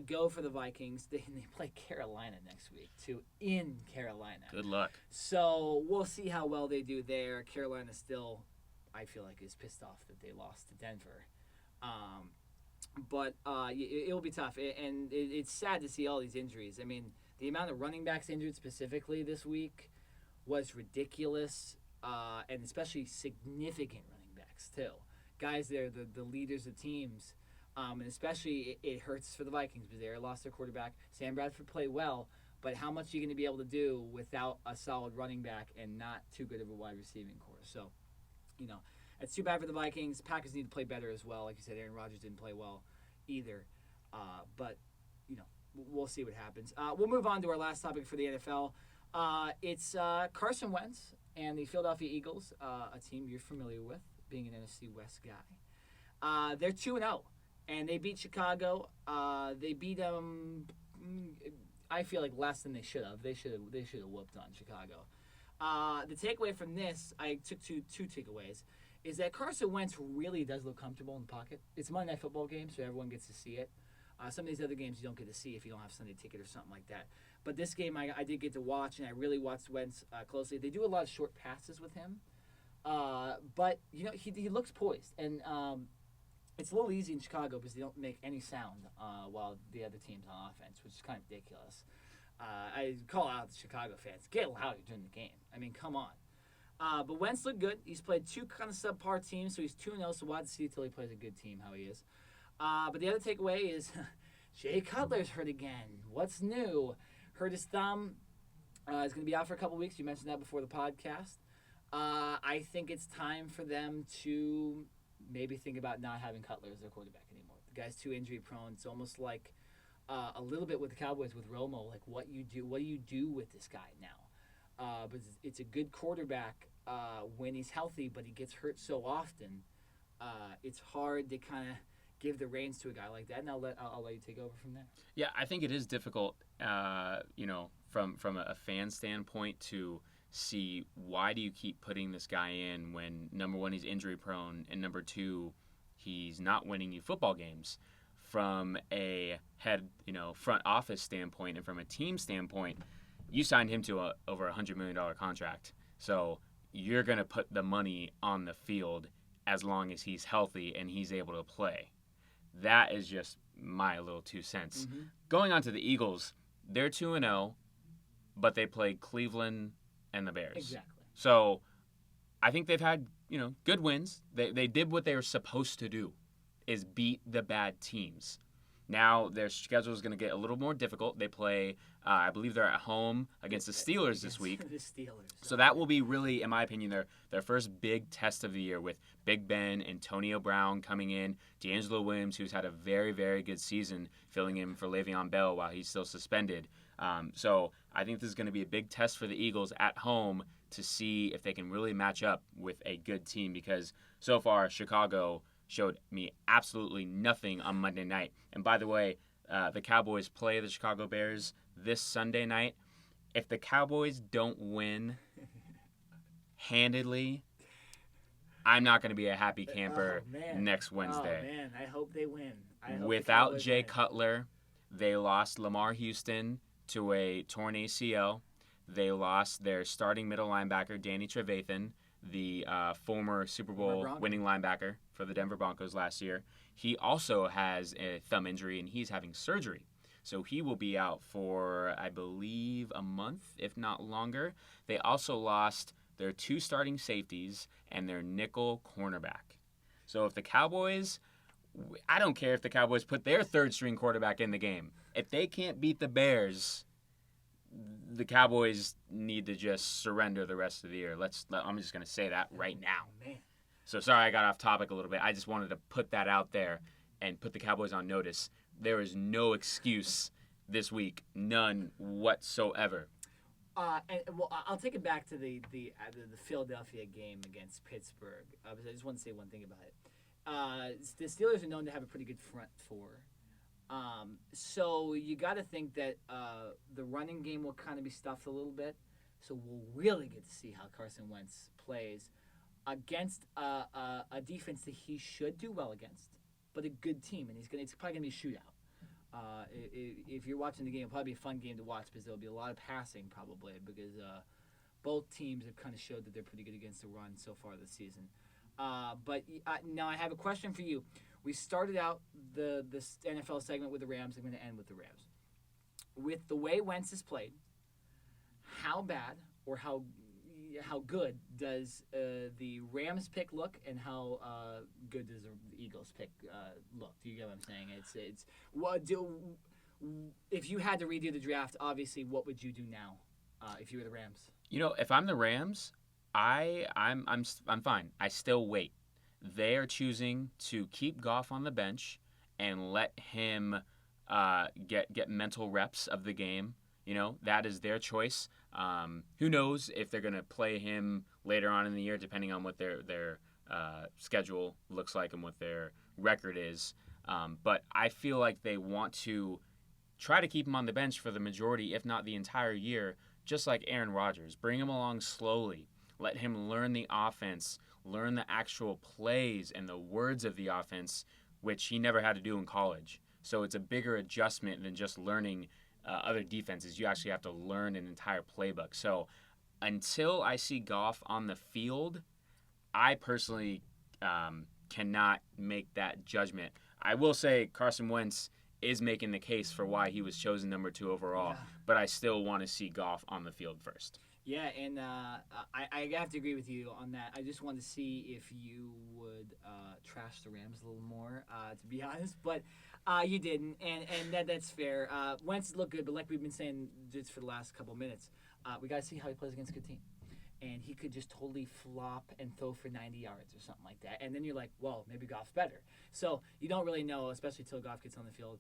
Speaker 1: go for the Vikings. They play Carolina next week, too, in Carolina.
Speaker 2: Good luck.
Speaker 1: So we'll see how well they do there. Carolina still, I feel like, is pissed off that they lost to Denver. But it will be tough. And it's sad to see all these injuries. I mean, the amount of running backs injured specifically this week was ridiculous, and especially significant running backs, too. guys there, the leaders of teams. And especially it hurts for the Vikings because they lost their quarterback. Sam Bradford played well, but how much are you going to be able to do without a solid running back and not too good of a wide receiving core? So, it's too bad for the Vikings. Packers need to play better as well. Like you said, Aaron Rodgers didn't play well either. But, we'll see what happens. We'll move on to our last topic for the NFL. It's Carson Wentz and the Philadelphia Eagles, a team you're familiar with, being an NFC West guy. They're 2-0, and they beat Chicago. They beat them, I feel like, less than they should have. They should have whooped on Chicago. The takeaway from this, I took two takeaways, is that Carson Wentz really does look comfortable in the pocket. It's a Monday Night Football game, so everyone gets to see it. Some of these other games you don't get to see if you don't have Sunday ticket or something like that. But this game I did get to watch, and I really watched Wentz closely. They do a lot of short passes with him. But, he looks poised. And it's a little easy in Chicago because they don't make any sound while the other team's on offense, which is kind of ridiculous. I call out the Chicago fans. Get louder during the game. I mean, come on. But Wentz looked good. He's played two kind of subpar teams, so he's 2-0, so we'll have to see until he plays a good team how he is. But the other takeaway is Jay Cutler's hurt again. What's new? Hurt his thumb. He's going to be out for a couple weeks. You mentioned that before the podcast. I think it's time for them to maybe think about not having Cutler as their quarterback anymore. The guy's too injury prone. It's almost like a little bit with the Cowboys with Romo. Like, what do you do with this guy now? But it's a good quarterback when he's healthy, but he gets hurt so often. It's hard to kind of give the reins to a guy like that, and I'll let you take over from there.
Speaker 2: Yeah, I think it is difficult, from a fan standpoint to see why do you keep putting this guy in when, number one, he's injury prone, and number two, he's not winning you football games. From a front office standpoint and from a team standpoint, you signed him to over $100 million contract. So you're going to put the money on the field as long as he's healthy and he's able to play. That is just my little 2 cents. Mm-hmm. Going on to the Eagles, they're 2-0, but they played Cleveland and the Bears.
Speaker 1: Exactly.
Speaker 2: So I think they've had, good wins. They did what they were supposed to do, is beat the bad teams. Now their schedule is going to get a little more difficult. They play, I believe they're at home against the Steelers this week.
Speaker 1: The Steelers.
Speaker 2: So that will be really, in my opinion, their first big test of the year with Big Ben, Antonio Brown coming in, D'Angelo Williams, who's had a very, very good season, filling in for Le'Veon Bell while he's still suspended. So I think this is going to be a big test for the Eagles at home to see if they can really match up with a good team, because so far Chicago showed me absolutely nothing on Monday night. And by the way, the Cowboys play the Chicago Bears this Sunday night. If the Cowboys don't win handedly, I'm not going to be a happy camper next Wednesday.
Speaker 1: Oh, man, I hope they win.
Speaker 2: Without Jay Cutler, they lost Lamar Houston to a torn ACL. They lost their starting middle linebacker, Danny Trevathan, the former Super Bowl winning linebacker for the Denver Broncos last year. He also has a thumb injury, and he's having surgery. So he will be out for, I believe, a month, if not longer. They also lost their 2 starting safeties and their nickel cornerback. So if the Cowboys, I don't care if the Cowboys put their 3rd-string quarterback in the game. If they can't beat the Bears, the Cowboys need to just surrender the rest of the year. I'm just going to say that right now.
Speaker 1: Man.
Speaker 2: So sorry I got off topic a little bit. I just wanted to put that out there and put the Cowboys on notice. There is no excuse this week, none whatsoever.
Speaker 1: I'll take it back to the Philadelphia game against Pittsburgh. I just want to say one thing about it. The Steelers are known to have a pretty good front four. So you got to think that the running game will kind of be stuffed a little bit. So we'll really get to see how Carson Wentz plays against a defense that he should do well against, but a good team, and it's probably gonna be a shootout. If you're watching the game, it'll probably be a fun game to watch because there'll be a lot of passing probably because both teams have kind of showed that they're pretty good against the run so far this season. But now I have a question for you. We started out this NFL segment with the Rams. I'm going to end with the Rams. With the way Wentz has played, how bad or how how good does the Rams pick look, and how good does the Eagles pick look? Do you get what I'm saying? It's what do if you had to redo the draft? Obviously, what would you do now if you were the Rams?
Speaker 2: If I'm the Rams, I'm fine. I still wait. They are choosing to keep Goff on the bench and let him get mental reps of the game. That is their choice. Who knows if they're going to play him later on in the year, depending on what their schedule looks like and what their record is. But I feel like they want to try to keep him on the bench for the majority, if not the entire year, just like Aaron Rodgers. Bring him along slowly. Let him learn the offense, learn the actual plays and the words of the offense, which he never had to do in college. So it's a bigger adjustment than just learning other defenses. You actually have to learn an entire playbook. So until I see Goff on the field, I personally cannot make that judgment. I will say Carson Wentz is making the case for why he was chosen number 2 overall, but I still want to see Goff on the field first.
Speaker 1: Yeah, and I have to agree with you on that. I just want to see if you would trash the Rams a little more, to be honest. But you didn't, and that's fair. Wentz looked good, but like we've been saying just for the last couple of minutes, we got to see how he plays against a good team. And he could just totally flop and throw for 90 yards or something like that. And then you're like, well, maybe Goff's better. So you don't really know, especially until Goff gets on the field.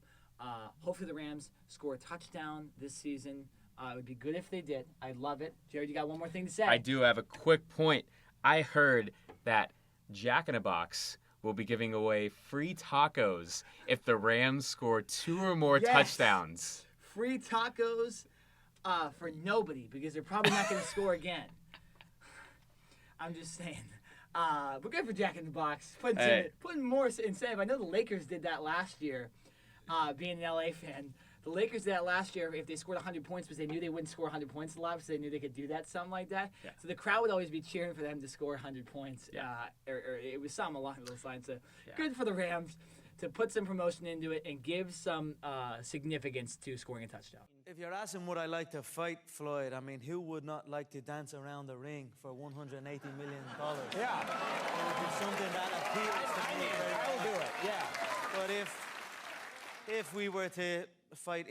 Speaker 1: Hopefully the Rams score a touchdown this season. It would be good if they did. I'd love it. Jared, you got one more thing to say?
Speaker 2: I do have a quick point. I heard that Jack in a Box will be giving away free tacos if the Rams score 2 or more touchdowns.
Speaker 1: Free tacos for nobody, because they're probably not going to score again. I'm just saying. We're good for Jack in the Box. Putting more incentive. I know the Lakers did that last year, being an LA fan. The Lakers did that last year if they scored 100 points because they knew they wouldn't score 100 points a lot, so they knew they could do that, something like that.
Speaker 2: Yeah.
Speaker 1: So the crowd would always be cheering for them to score 100 points.
Speaker 2: Yeah.
Speaker 1: Or it was something along those lines. So good for the Rams to put some promotion into it and give some significance to scoring a touchdown.
Speaker 3: If you're asking would I like to fight Floyd, I mean, who would not like to dance around the ring for $180 million?
Speaker 4: Yeah.
Speaker 3: It would be something that appeals to me.
Speaker 4: I will do it, yeah.
Speaker 3: But if we were to fight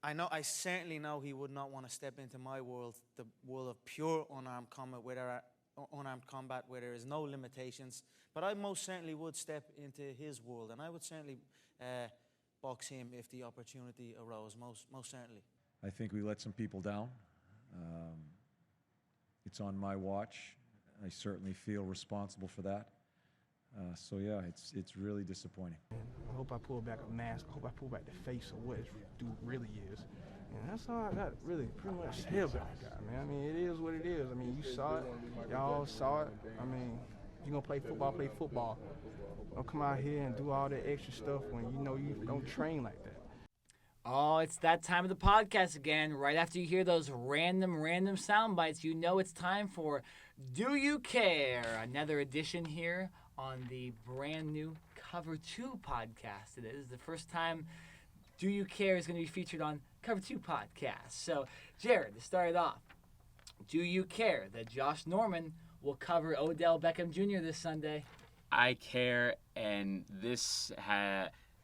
Speaker 3: I certainly know he would not want to step into my world, the world of pure unarmed combat, where there is no limitations. But I most certainly would step into his world, and I would certainly box him if the opportunity arose, most certainly.
Speaker 5: I think we let some people down. It's on my watch. I certainly feel responsible for that. So yeah, it's really disappointing.
Speaker 4: I hope I pull back a mask. I hope I pull back the face of what this dude really is. And that's all I got really pretty much to say about the guy, man. I mean, it is what it is. I mean, you saw it. Y'all saw it. I mean, you're going to play football, play football. Don't come out here and do all that extra stuff when you know you don't train like that.
Speaker 1: Oh, it's that time of the podcast again. Right after you hear those random sound bites, you know it's time for Do You Care? Another edition here on the brand new Cover 2 podcast. It is the first time Do You Care is going to be featured on Cover 2 podcast. So, Jared, to start it off, do you care that Josh Norman will cover Odell Beckham Jr. this Sunday?
Speaker 2: I care, and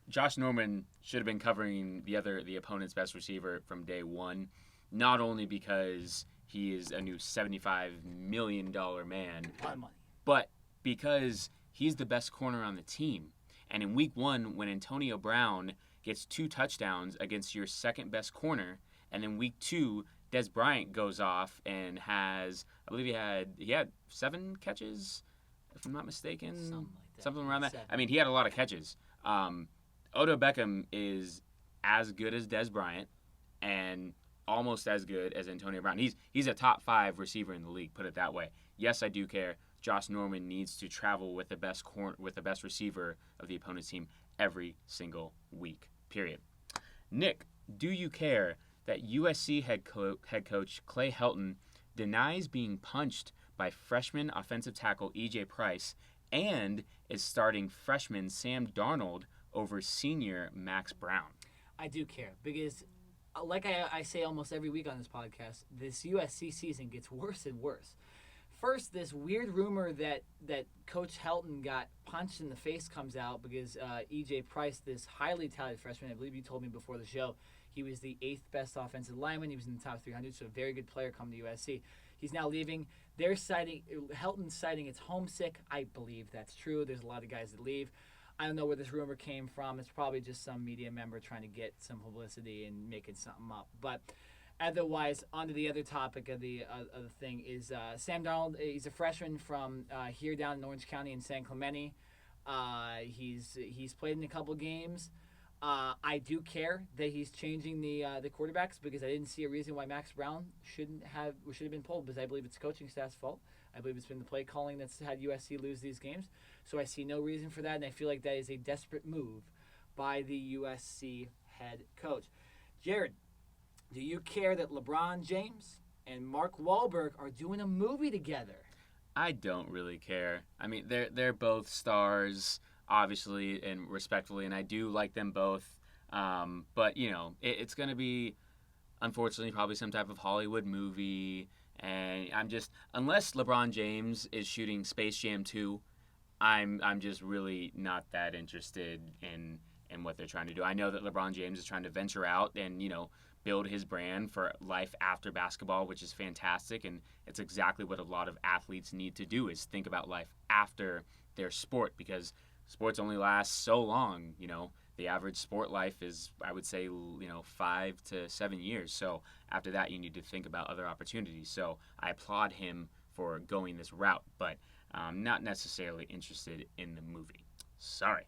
Speaker 2: Josh Norman should have been covering the opponent's best receiver from day one, not only because he is a new $75 million man,
Speaker 1: A lot of money.
Speaker 2: but because he's the best corner on the team. And in week 1, when Antonio Brown gets 2 touchdowns against your second best corner, and then week 2, Des Bryant goes off and has, I believe he had 7 catches, if I'm not mistaken.
Speaker 1: Something like that.
Speaker 2: Something around that.
Speaker 1: 7.
Speaker 2: I mean, he had a lot of catches. Odell Beckham is as good as Des Bryant and almost as good as Antonio Brown. He's a top 5 receiver in the league, put it that way. Yes, I do care. Josh Norman needs to travel with the best receiver of the opponent's team every single week, period. Nick, do you care that USC head coach Clay Helton denies being punched by freshman offensive tackle E.J. Price and is starting freshman Sam Darnold over senior Max Brown?
Speaker 1: I do care because, like I say almost every week on this podcast, this USC season gets worse and worse. First, this weird rumor that Coach Helton got punched in the face comes out because E.J. Price, this highly touted freshman, I believe you told me before the show, he was the 8th best offensive lineman. He was in the top 300, so a very good player coming to USC. He's now leaving. They're citing Helton's citing it's homesick. I believe that's true. There's a lot of guys that leave. I don't know where this rumor came from. It's probably just some media member trying to get some publicity and making something up. But otherwise, on to the other topic of the thing is Sam Darnold. He's a freshman from here down in Orange County in San Clemente. He's played in a couple games. I do care that he's changing the quarterbacks because I didn't see a reason why Max Brown should have been pulled, because I believe it's coaching staff's fault. I believe it's been the play calling that's had USC lose these games. So I see no reason for that, and I feel like that is a desperate move by the USC head coach. Jared, do you care that LeBron James and Mark Wahlberg are doing a movie together?
Speaker 2: I don't really care. I mean, they're both stars, obviously and respectfully, and I do like them both. But you know, it's going to be, unfortunately, probably some type of Hollywood movie. And I'm just, unless LeBron James is shooting Space Jam 2, I'm just really not that interested in what they're trying to do. I know that LeBron James is trying to venture out and, you know, build his brand for life after basketball, which is fantastic, and it's exactly what a lot of athletes need to do, is think about life after their sport, because sports only last so long. You know, the average sport life is, I would say, 5 to 7 years. So after that, you need to think about other opportunities. So I applaud him for going this route, but I'm not necessarily interested in the movie. Sorry.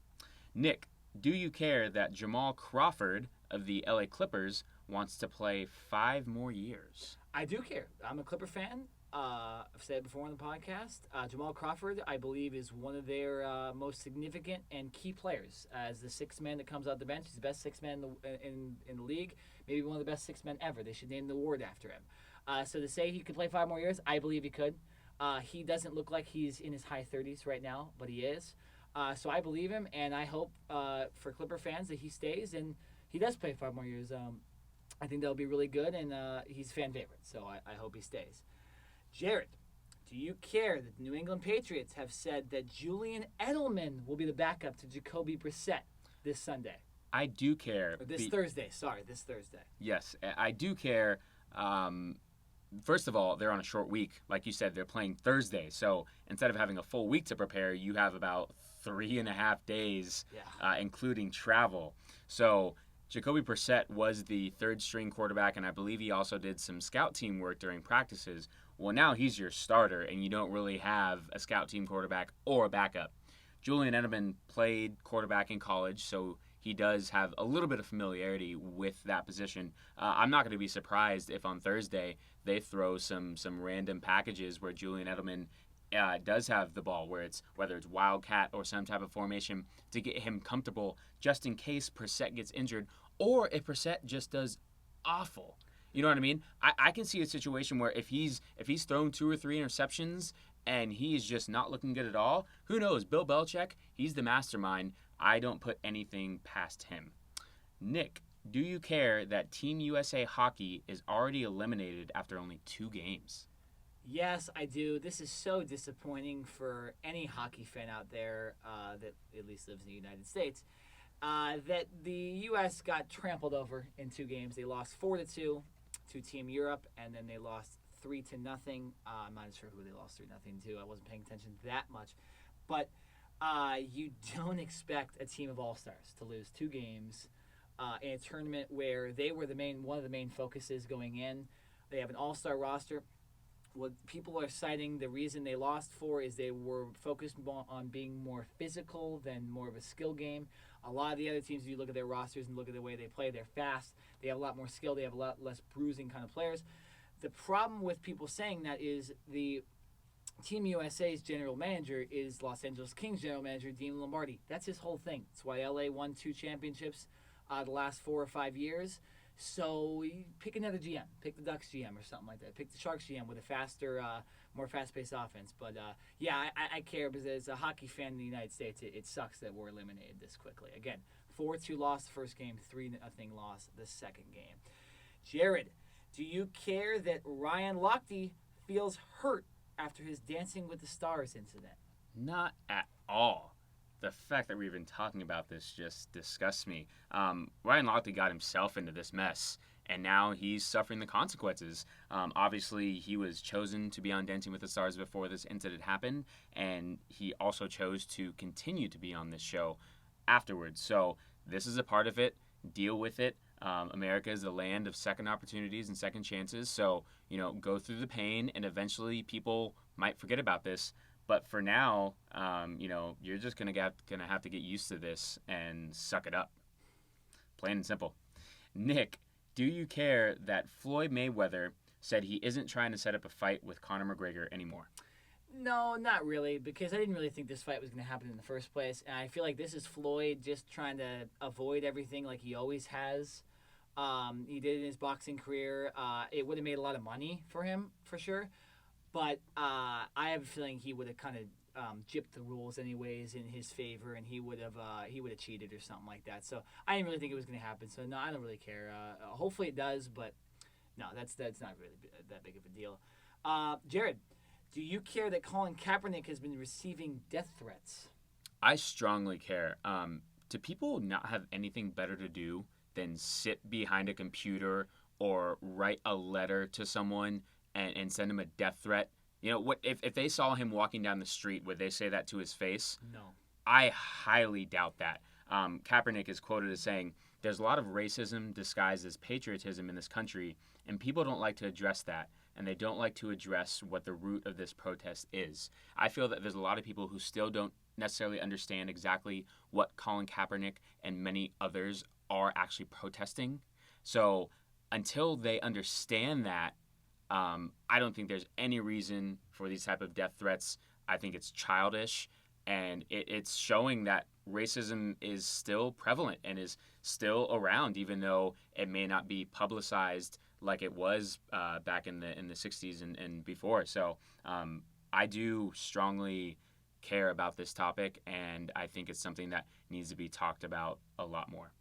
Speaker 2: Nick, do you care that Jamal Crawford of the LA Clippers wants to play 5 more years?
Speaker 1: I do care. I'm a Clipper fan. I've said it before on the podcast. Jamal Crawford, I believe, is one of their most significant and key players. As the sixth man that comes out the bench, he's the best sixth man in the league, maybe one of the best sixth men ever. They should name the award after him. So to say he could play 5 more years, I believe he could. He doesn't look like he's in his high 30s right now, but he is. So I believe him, and I hope for Clipper fans that he stays and he does play 5 more years. I think that'll be really good, and he's fan favorite, so I hope he stays. Jared, do you care that the New England Patriots have said that Julian Edelman will be the backup to Jacoby Brissett this Sunday?
Speaker 2: I do care.
Speaker 1: Or this Thursday.
Speaker 2: Yes, I do care. First of all, they're on a short week. Like you said, they're playing Thursday. So instead of having a full week to prepare, you have about 3.5 days, including travel. So Jacoby Brissett was the third-string quarterback, and I believe he also did some scout team work during practices. Well, now he's your starter, and you don't really have a scout team quarterback or a backup. Julian Edelman played quarterback in college, so he does have a little bit of familiarity with that position. I'm not going to be surprised if on Thursday they throw some random packages where Julian Edelman does have the ball, whether it's wildcat or some type of formation to get him comfortable, just in case Brissett gets injured, or if Brissett just does awful. You know what I mean? I can see a situation where if he's thrown 2 or 3 interceptions and he is just not looking good at all, who knows? Bill Belichick, he's the mastermind. I don't put anything past him. Nick, do you care that Team USA Hockey is already eliminated after only 2 games?
Speaker 1: Yes, I do. This is so disappointing for any hockey fan out there that at least lives in the United States, that the U.S. got trampled over in 2 games. They lost 4-2 to Team Europe, and then they lost 3-0. I'm not sure who they lost 3-0 to. I wasn't paying attention that much. But you don't expect a team of all-stars to lose 2 games in a tournament where they were one of the main focuses going in. They have an all-star roster. What people are citing the reason they lost for is they were focused on being more physical than more of a skill game. A lot of the other teams, if you look at their rosters and look at the way they play, they're fast. They have a lot more skill. They have a lot less bruising kind of players. The problem with people saying that is the Team USA's general manager is Los Angeles Kings general manager Dean Lombardi. That's his whole thing. That's why LA won 2 championships the last 4 or 5 years. So pick another GM. Pick the Ducks GM or something like that. Pick the Sharks GM with a faster, more fast-paced offense. But, I care because as a hockey fan in the United States, it sucks that we're eliminated this quickly. Again, 4-2 loss the first game, 3-0 loss the second game. Jared, do you care that Ryan Lochte feels hurt after his Dancing with the Stars incident?
Speaker 2: Not at all. The fact that we're even talking about this just disgusts me. Ryan Lochte got himself into this mess, and now he's suffering the consequences. Obviously, he was chosen to be on Dancing with the Stars before this incident happened, and he also chose to continue to be on this show afterwards. So this is a part of it. Deal with it. America is the land of second opportunities and second chances. So, go through the pain, and eventually people might forget about this. But for now, you're just gonna have to get used to this and suck it up. Plain and simple. Nick, do you care that Floyd Mayweather said he isn't trying to set up a fight with Conor McGregor anymore?
Speaker 1: No, not really, because I didn't really think this fight was going to happen in the first place. And I feel like this is Floyd just trying to avoid everything like he always has. He did in his boxing career. It would have made a lot of money for him, for sure. But I have a feeling he would have kind of gypped the rules anyways in his favor, and he would have cheated or something like that. So I didn't really think it was going to happen. So no, I don't really care. Hopefully it does, but no, that's not really that big of a deal. Jared, do you care that Colin Kaepernick has been receiving death threats?
Speaker 2: I strongly care. Do people not have anything better to do than sit behind a computer or write a letter to someone and send him a death threat? What if they saw him walking down the street, would they say that to his face?
Speaker 1: No.
Speaker 2: I highly doubt that. Kaepernick is quoted as saying, "There's a lot of racism disguised as patriotism in this country, and people don't like to address that, and they don't like to address what the root of this protest is." I feel that there's a lot of people who still don't necessarily understand exactly what Colin Kaepernick and many others are actually protesting. So until they understand that, I don't think there's any reason for these type of death threats. I think it's childish, and it's showing that racism is still prevalent and is still around, even though it may not be publicized like it was back in the 60s and before. So I do strongly care about this topic, and I think it's something that needs to be talked about a lot more.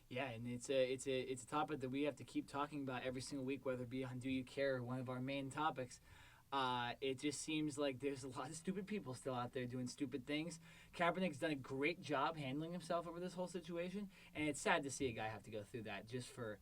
Speaker 1: Yeah, and it's a topic that we have to keep talking about every single week, whether it be on Do You Care, one of our main topics. It just seems like there's a lot of stupid people still out there doing stupid things. Kaepernick's done a great job handling himself over this whole situation, and it's sad to see a guy have to go through that just for,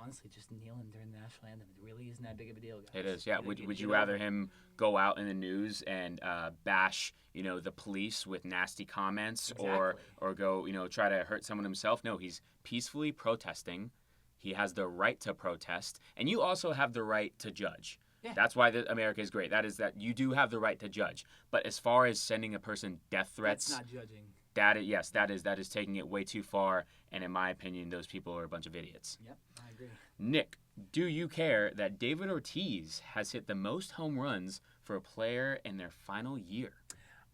Speaker 1: honestly, just kneeling during the national anthem. It really isn't that big of a deal, guys.
Speaker 2: It is, yeah. Would you rather him go out in the news and bash, the police with nasty comments,
Speaker 1: Exactly.
Speaker 2: or go, try to hurt someone himself? No, he's peacefully protesting. He has the right to protest, and you also have the right to judge.
Speaker 1: Yeah.
Speaker 2: That's why America is great. That is that you do have the right to judge. But as far as sending a person death threats,
Speaker 1: That's not judging.
Speaker 2: that is taking it way too far. And in my opinion, those people are a bunch of idiots.
Speaker 1: Yep, I agree.
Speaker 2: Nick, do you care that David Ortiz has hit the most home runs for a player in their final year?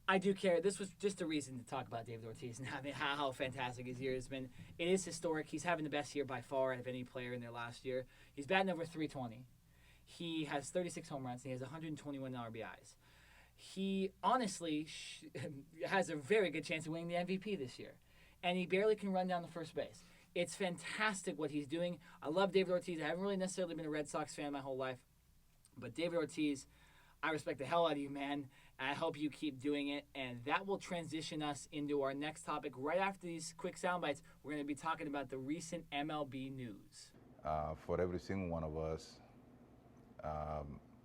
Speaker 1: I do care. This was just a reason to talk about David Ortiz and how fantastic his year has been. It is historic. He's having the best year by far out of any player in their last year. He's batting over 320. He has 36 home runs, and he has 121 RBIs. He honestly has a very good chance of winning the MVP this year, and he barely can run down the first base. It's fantastic what he's doing. I love David Ortiz. I haven't really necessarily been a Red Sox fan my whole life, but David Ortiz, I respect the hell out of you, man. I hope you keep doing it, and that will transition us into our next topic. Right after these quick sound bites, we're going to be talking about the recent MLB news.
Speaker 6: For every single one of us,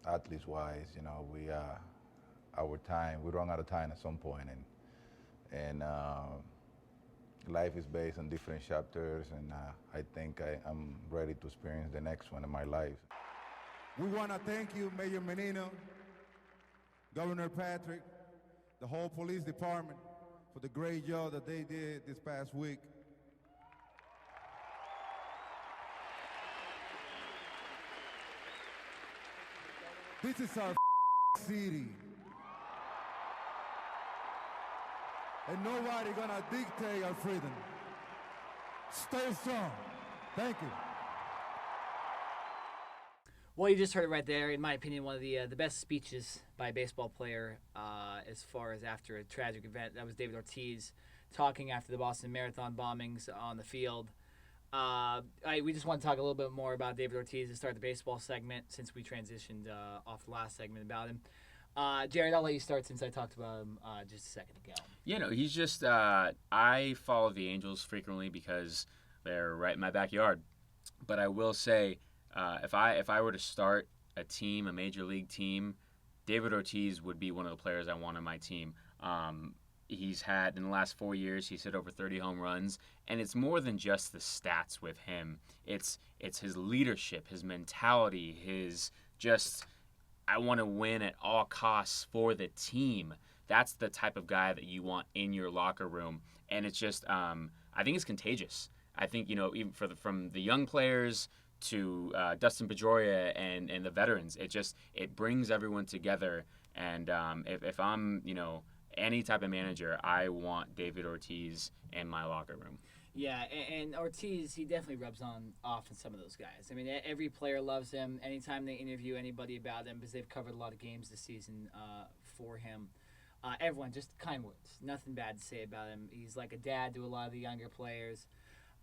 Speaker 6: athletes-wise, we we run out of time at some point, and life is based on different chapters, and I think I'm ready to experience the next one in my life.
Speaker 7: We want to thank you, Mayor Menino, Governor Patrick, the whole police department for the great job that they did this past week. This is our city. And nobody gonna dictate our freedom. Stay strong. Thank you.
Speaker 1: Well, you just heard it right there. In my opinion, one of the best speeches by a baseball player as far as after a tragic event. That was David Ortiz talking after the Boston Marathon bombings on the field. We just want to talk a little bit more about David Ortiz to start the baseball segment since we transitioned off the last segment about him. Jared, I'll let you start since I talked about him just a second ago.
Speaker 2: He's just I follow the Angels frequently because they're right in my backyard. But I will say, if I were to start a major league team, David Ortiz would be one of the players I want on my team. He's had, in the last 4 years, he's hit over 30 home runs, and it's more than just the stats with him. It's his leadership, his mentality, his just, I want to win at all costs for the team. That's the type of guy that you want in your locker room, and it's just, I think it's contagious. I think, even from the young players to Dustin Pedroia and the veterans, it brings everyone together. And if I'm, any type of manager, I want David Ortiz in my locker room.
Speaker 1: Yeah, and Ortiz, he definitely rubs off on some of those guys. I mean, every player loves him. Anytime they interview anybody about him, because they've covered a lot of games this season for him, everyone, just kind words. Nothing bad to say about him. He's like a dad to a lot of the younger players.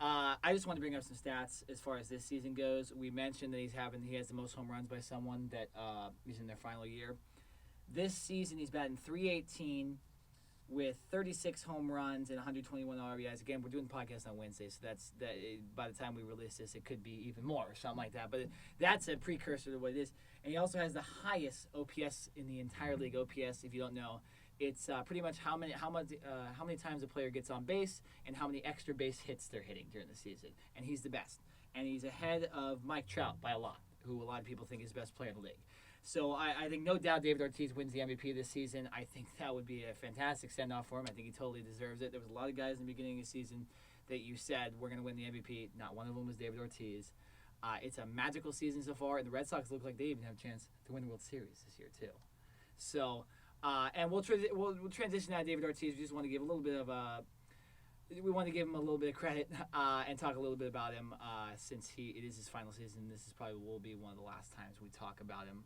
Speaker 1: I just want to bring up some stats as far as this season goes. We mentioned that he has the most home runs by someone that is in their final year. This season, he's batting .318 with 36 home runs and 121 RBIs. Again, we're doing the podcast on Wednesday, so by the time we release this, it could be even more or something like that. But that's a precursor to what it is. And he also has the highest OPS in the entire league. OPS, if you don't know, it's pretty much how many times a player gets on base and how many extra base hits they're hitting during the season. And he's the best. And he's ahead of Mike Trout by a lot, who a lot of people think is the best player in the league. So I think no doubt David Ortiz wins the MVP this season. I think that would be a fantastic send-off for him. I think he totally deserves it. There was a lot of guys in the beginning of the season that you said we're going to win the MVP. Not one of them was David Ortiz. It's a magical season so far, and the Red Sox look like they even have a chance to win the World Series this year too. So, and we'll transition out of David Ortiz. We just want to give a little bit of we want to give him a little bit of credit and talk a little bit about him since it is his final season. This is probably will be one of the last times we talk about him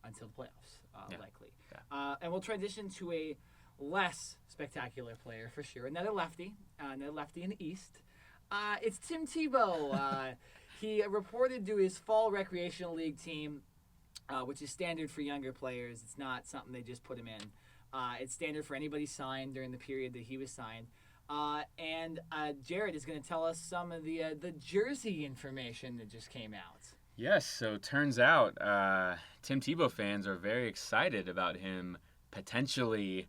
Speaker 1: until the playoffs, likely. Yeah. And we'll transition to a less spectacular player for sure. Another lefty in the East. It's Tim Tebow. He reported to his fall recreational league team, which is standard for younger players. It's not something they just put him in. It's standard for anybody signed during the period that he was signed. And Jared is going to tell us some of the jersey information that just came out.
Speaker 2: Yes, so it turns out Tim Tebow fans are very excited about him potentially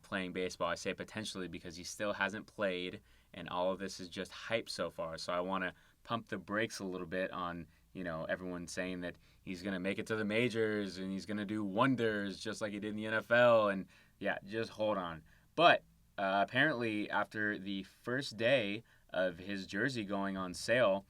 Speaker 2: playing baseball. I say potentially because he still hasn't played, and all of this is just hype so far. So I want to pump the brakes a little bit on, everyone saying that he's going to make it to the majors and he's going to do wonders just like he did in the NFL. And, yeah, just hold on. But apparently, after the first day of his jersey going on sale,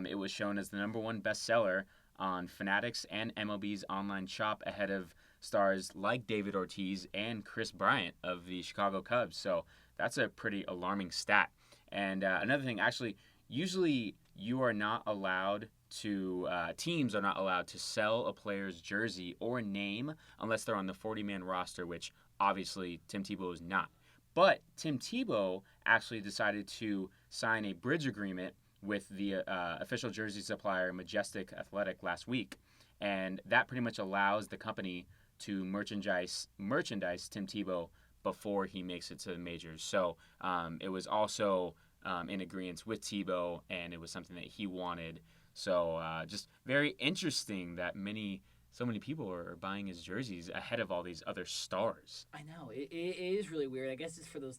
Speaker 2: it was shown as the #1 bestseller on Fanatics and MLB's online shop ahead of stars like David Ortiz and Chris Bryant of the Chicago Cubs. So that's a pretty alarming stat. And another thing, actually, usually you are not allowed to, teams are not allowed to sell a player's jersey or name unless they're on the 40-man roster, which obviously Tim Tebow is not. But Tim Tebow actually decided to sign a bridge agreement with the official jersey supplier Majestic Athletic last week. And that pretty much allows the company to merchandise Tim Tebow before he makes it to the majors. So it was also in agreement with Tebow, and it was something that he wanted. So just very interesting that so many people are buying his jerseys ahead of all these other stars.
Speaker 1: I know. It is really weird. I guess it's for those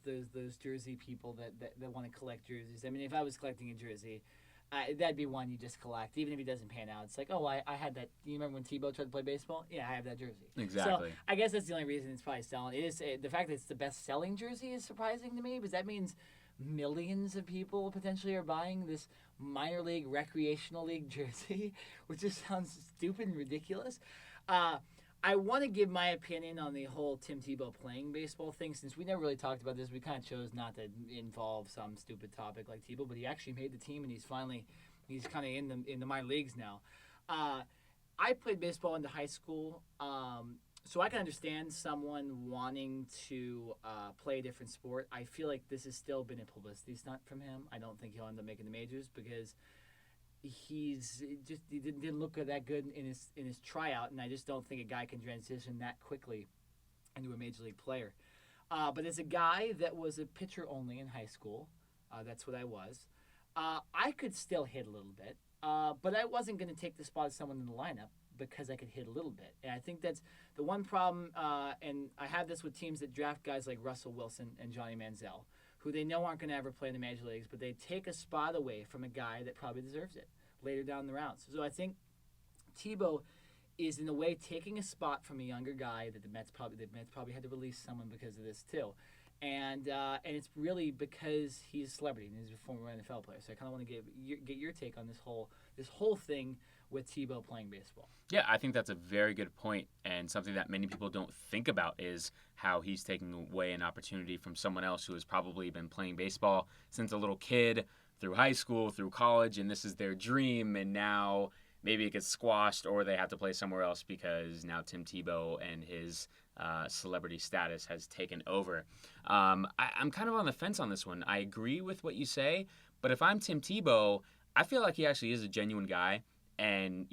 Speaker 1: jersey people that want to collect jerseys. I mean, if I was collecting a jersey, that'd be one you just collect, even if he doesn't pan out. It's like, oh, I had that. You remember when Tebow tried to play baseball? Yeah, I have that jersey.
Speaker 2: Exactly.
Speaker 1: So I guess that's the only reason it's probably selling. It is the fact that it's the best-selling jersey is surprising to me, because that means millions of people potentially are buying this minor league, recreational league jersey, which just sounds stupid and ridiculous. I want to give my opinion on the whole Tim Tebow playing baseball thing. Since we never really talked about this, we kind of chose not to involve some stupid topic like Tebow, but he actually made the team, and he's kind of in the minor leagues now. I played baseball into high school, so I can understand someone wanting to play a different sport. I feel like this has still been a publicity stunt from him. I don't think he'll end up making the majors because he didn't look that good in his tryout, and I just don't think a guy can transition that quickly into a major league player. But as a guy that was a pitcher only in high school, that's what I was. I could still hit a little bit, but I wasn't going to take the spot of someone in the lineup because I could hit a little bit. And I think that's the one problem, and I have this with teams that draft guys like Russell Wilson and Johnny Manziel, who they know aren't going to ever play in the major leagues, but they take a spot away from a guy that probably deserves it later down the rounds. So I think Tebow is in a way taking a spot from a younger guy that the Mets probably had to release someone because of this too. And it's really because he's a celebrity and he's a former NFL player. So I kind of want to get your take on this whole thing with Tebow playing baseball.
Speaker 2: Yeah, I think that's a very good point, and something that many people don't think about is how he's taking away an opportunity from someone else who has probably been playing baseball since a little kid, through high school, through college, and this is their dream, and now maybe it gets squashed or they have to play somewhere else because now Tim Tebow and his celebrity status has taken over. I'm kind of on the fence on this one. I agree with what you say, but if I'm Tim Tebow, I feel like he actually is a genuine guy. And,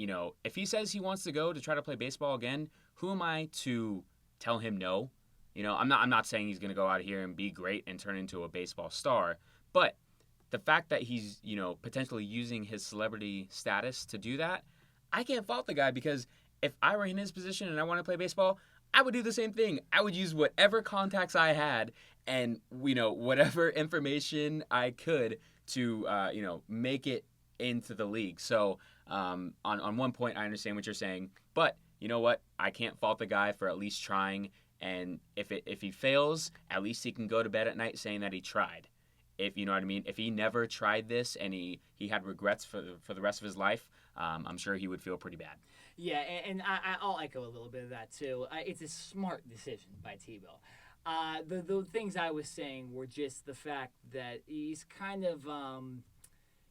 Speaker 2: if he says he wants to go to try to play baseball again, who am I to tell him no? I'm not saying he's going to go out here and be great and turn into a baseball star, but the fact that he's, potentially using his celebrity status to do that, I can't fault the guy, because if I were in his position and I want to play baseball, I would do the same thing. I would use whatever contacts I had and, whatever information I could to, make it into the league. So on one point, I understand what you're saying, but you know what? I can't fault the guy for at least trying. And if he fails, at least he can go to bed at night saying that he tried. If you know what I mean, if he never tried this and he had regrets for the rest of his life, I'm sure he would feel pretty bad.
Speaker 1: Yeah, and I'll echo a little bit of that too. It's a smart decision by Tebow. The things I was saying were just the fact that he's kind of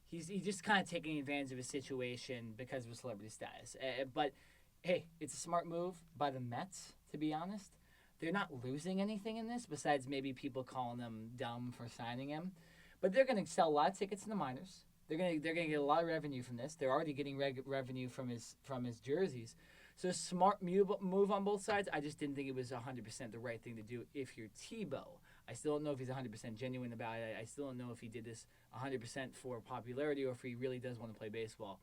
Speaker 1: he's just kind of taking advantage of his situation because of his celebrity status. But hey, it's a smart move by the Mets, to be honest. They're not losing anything in this besides maybe people calling them dumb for signing him. But they're going to sell a lot of tickets in the minors. They're going to get a lot of revenue from this. They're already getting revenue from his jerseys. So a smart move on both sides. I just didn't think it was 100% the right thing to do if you're Tebow. I still don't know if he's 100% genuine about it. I still don't know if he did this 100% for popularity or if he really does want to play baseball.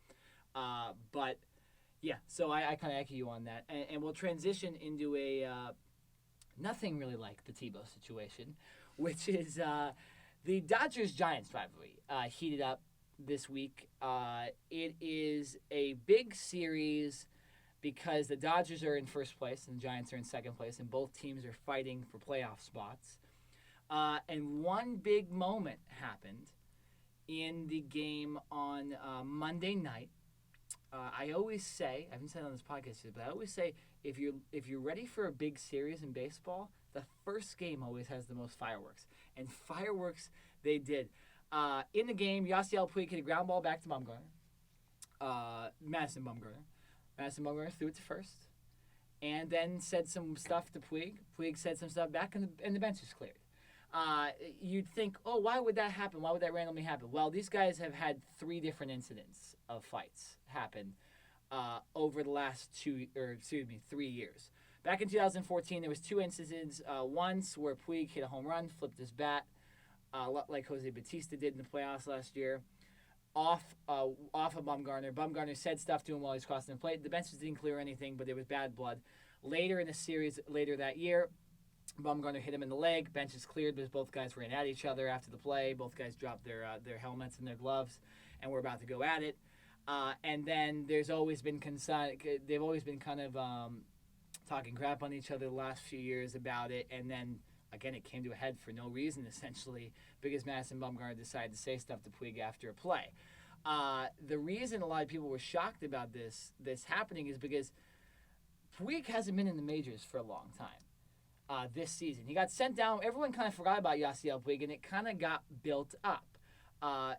Speaker 1: But yeah, so I kind of echo you on that. And we'll transition into a nothing really like the Tebow situation, which is the Dodgers-Giants rivalry heated up this week. It is a big series because the Dodgers are in first place and the Giants are in second place, and both teams are fighting for playoff spots. And one big moment happened in the game on Monday night. I always say, I haven't said it on this podcast yet, but I always say if you're ready for a big series in baseball, the first game always has the most fireworks. And fireworks they did. In the game, Yasiel Puig hit a ground ball back to Bumgarner. Madison Bumgarner. Madison Bumgarner threw it to first, and then said some stuff to Puig. Puig said some stuff back, and the bench was cleared. You'd think, oh, why would that happen? Why would that randomly happen? Well, these guys have had 3 different incidents of fights happen over the last 3 years. Back in 2014, there was 2 incidents. Once where Puig hit a home run, flipped his bat, like Jose Bautista did in the playoffs last year, off of Bumgarner. Bumgarner said stuff to him while he was crossing the plate. The benches didn't clear anything, but there was bad blood. Later in the series, later that year, Bumgarner hit him in the leg. Benches cleared because both guys ran at each other after the play. Both guys dropped their helmets and their gloves, and were about to go at it. And then they've always been kind of talking crap on each other the last few years about it. And then again, it came to a head for no reason, essentially, because Madison Bumgarner decided to say stuff to Puig after a play. The reason a lot of people were shocked about this happening is because Puig hasn't been in the majors for a long time this season. He got sent down. Everyone kind of forgot about Yasiel Puig, and it kind of got built up.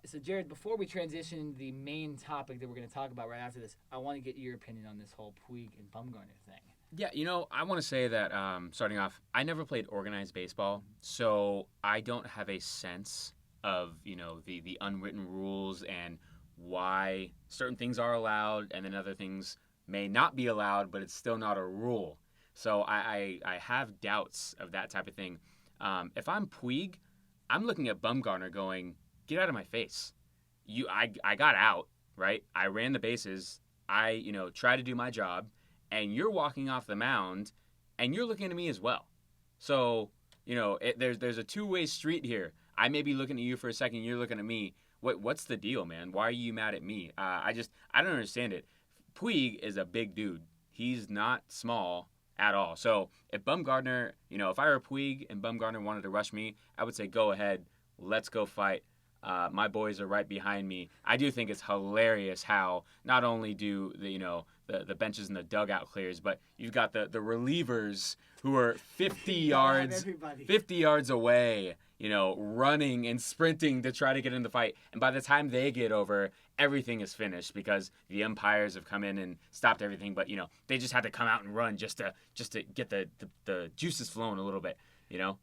Speaker 1: So, Jared, before we transition to the main topic that we're going to talk about right after this, I want to get your opinion on this whole Puig and Bumgarner thing.
Speaker 2: Yeah, I want to say that, starting off, I never played organized baseball, so I don't have a sense of, the unwritten rules and why certain things are allowed and then other things may not be allowed, but it's still not a rule. So I have doubts of that type of thing. If I'm Puig, I'm looking at Bumgarner going, get out of my face. I got out, right? I ran the bases. I tried to do my job, and you're walking off the mound, and you're looking at me as well. So, there's a two-way street here. I may be looking at you for a second, you're looking at me. What's the deal, man? Why are you mad at me? I don't understand it. Puig is a big dude. He's not small at all. So if Bumgarner, if I were Puig and Bumgarner wanted to rush me, I would say, go ahead, let's go fight. My boys are right behind me. I do think it's hilarious how not only do the benches and the dugout clears, but you've got the relievers who are 50 yards away, running and sprinting to try to get in the fight. And by the time they get over, everything is finished because the umpires have come in and stopped everything. But they just had to come out and run just to get the juices flowing a little bit.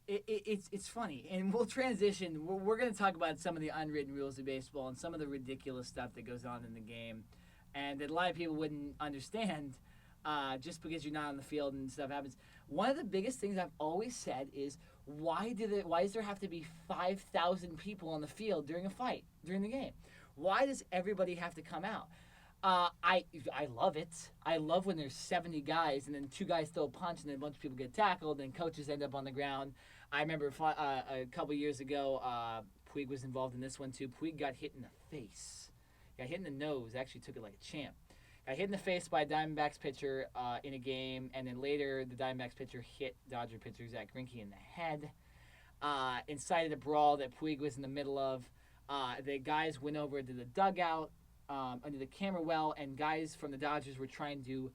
Speaker 1: It's funny, and we'll transition. We're going to talk about some of the unwritten rules of baseball and some of the ridiculous stuff that goes on in the game, and that a lot of people wouldn't understand just because you're not on the field and stuff happens. One of the biggest things I've always said is why does there have to be 5,000 people on the field during a fight during the game? Why does everybody have to come out? I love it. I love when there's 70 guys and then 2 guys throw a punch and then a bunch of people get tackled and coaches end up on the ground. I remember a couple years ago, Puig was involved in this one too. Puig got hit in the face. Got hit in the nose. Actually took it like a champ. Got hit in the face by a Diamondbacks pitcher in a game, and then later the Diamondbacks pitcher hit Dodger pitcher Zach Greinke in the head. Incited a brawl that Puig was in the middle of. The guys went over to the dugout under the camera well, and guys from the Dodgers were trying to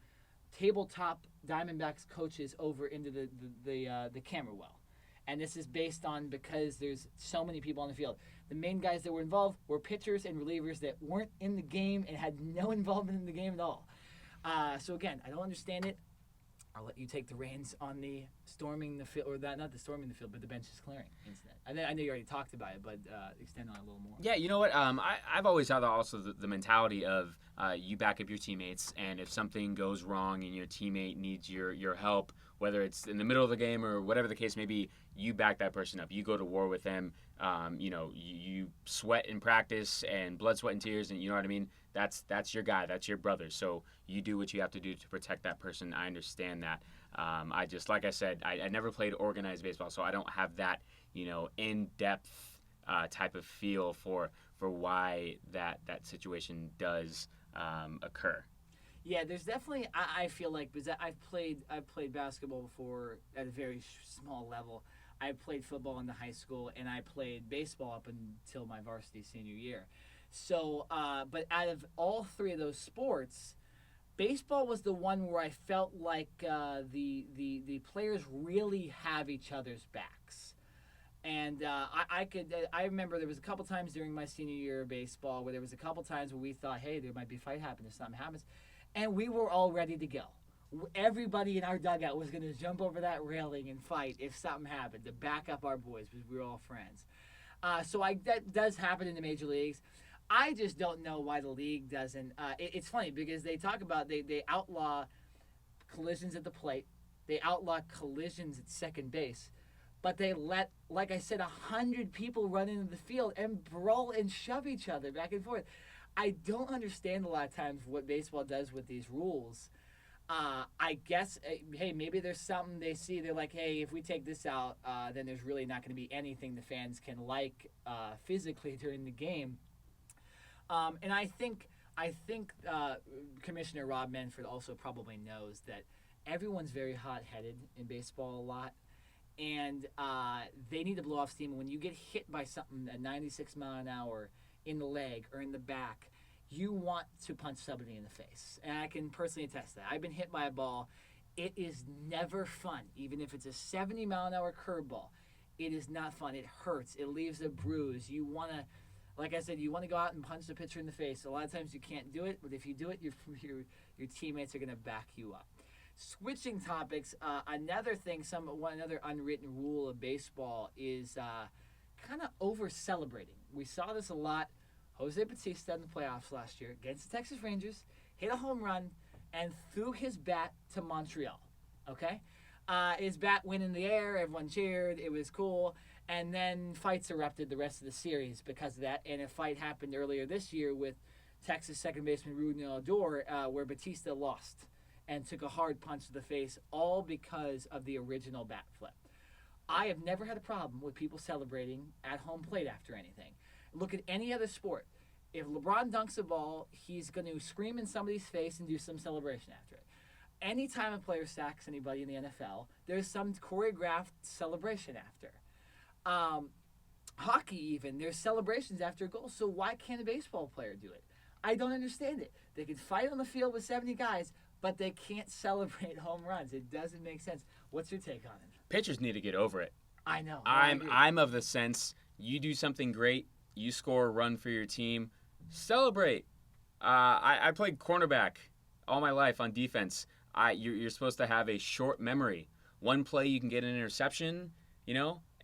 Speaker 1: tabletop Diamondbacks coaches over into the camera well. And this is based on because there's so many people on the field. The main guys that were involved were pitchers and relievers that weren't in the game and had no involvement in the game at all. So again, I don't understand it. I'll let you take the reins on the storming the field, or not the storming the field, but the benches clearing incident. I know you already talked about it, but extend on it a little more.
Speaker 2: Yeah, you know what? I've always had also the mentality of you back up your teammates, and if something goes wrong and your teammate needs your help, whether it's in the middle of the game or whatever the case may be, you back that person up. You go to war with them. You sweat in practice and blood, sweat, and tears, and you know what I mean? That's your guy. That's your brother. So you do what you have to do to protect that person. I understand that. Like I said, I never played organized baseball, so I don't have that, in-depth type of feel for why that situation does occur.
Speaker 1: Yeah, there's definitely. I feel like because I've played basketball before at a very small level. I played football in the high school, and I played baseball up until my varsity senior year. So, but out of all 3 of those sports, baseball was the one where I felt like the players really have each other's backs. And I remember there was a couple times during my senior year of baseball where there was a couple times where we thought, hey, there might be a fight happening if something happens. And we were all ready to go. Everybody in our dugout was going to jump over that railing and fight if something happened to back up our boys because we were all friends. That does happen in the major leagues. I just don't know why the league doesn't. It's funny because they talk about they outlaw collisions at the plate. They outlaw collisions at second base. But they let, like I said, 100 people run into the field and brawl and shove each other back and forth. I don't understand a lot of times what baseball does with these rules. I guess, hey, maybe there's something they see. They're like, hey, if we take this out, then there's really not going to be anything the fans can like physically during the game. And I think Commissioner Rob Manfred also probably knows that everyone's very hot-headed in baseball a lot. And they need to blow off steam. When you get hit by something at 96 mile an hour in the leg or in the back, you want to punch somebody in the face. And I can personally attest that. I've been hit by a ball. It is never fun. Even if it's a 70 mile an hour curveball, it is not fun. It hurts. It leaves a bruise. You want to, like I said, you want to go out and punch the pitcher in the face. A lot of times you can't do it, but if you do it, your teammates are going to back you up. Switching topics, another unwritten rule of baseball is kind of over celebrating. We saw this a lot. Jose Bautista in the playoffs last year against the Texas Rangers, hit a home run, and threw his bat to Montreal. Okay? His bat went in the air. Everyone cheered. It was cool. And then fights erupted the rest of the series because of that. And a fight happened earlier this year with Texas second baseman Rudy Odor, where Bautista lost and took a hard punch to the face, all because of the original bat flip. I have never had a problem with people celebrating at home plate after anything. Look at any other sport. If LeBron dunks a ball, he's going to scream in somebody's face and do some celebration after it. Anytime a player sacks anybody in the NFL, there's some choreographed celebration after. Hockey even, there's celebrations after a goal, so why can't a baseball player do it? I don't understand it. They can fight on the field with 70 guys, but they can't celebrate home runs. It doesn't make sense. What's your take on it?
Speaker 2: Pitchers need to get over it.
Speaker 1: I know.
Speaker 2: I'm of the sense, you do something great, you score a run for your team, celebrate. I played cornerback all my life on defense. You're supposed to have a short memory. One play you can get an interception,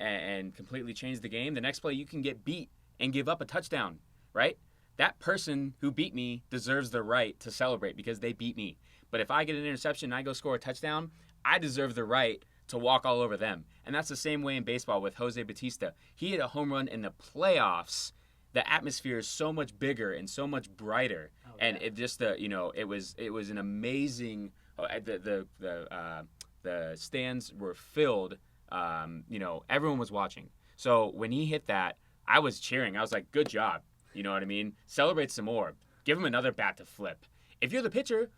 Speaker 2: and completely change the game. The next play you can get beat and give up a touchdown, right? That person who beat me deserves the right to celebrate because they beat me. But if I get an interception and I go score a touchdown, I deserve the right to walk all over them. And that's the same way in baseball with Jose Bautista. He hit a home run in the playoffs. The atmosphere is so much bigger and so much brighter. Oh, yeah. And it just it was an amazing. The stands were filled. Everyone was watching. So when he hit that, I was cheering. I was like, good job. You know what I mean? Celebrate some more. Give him another bat to flip. If you're the pitcher,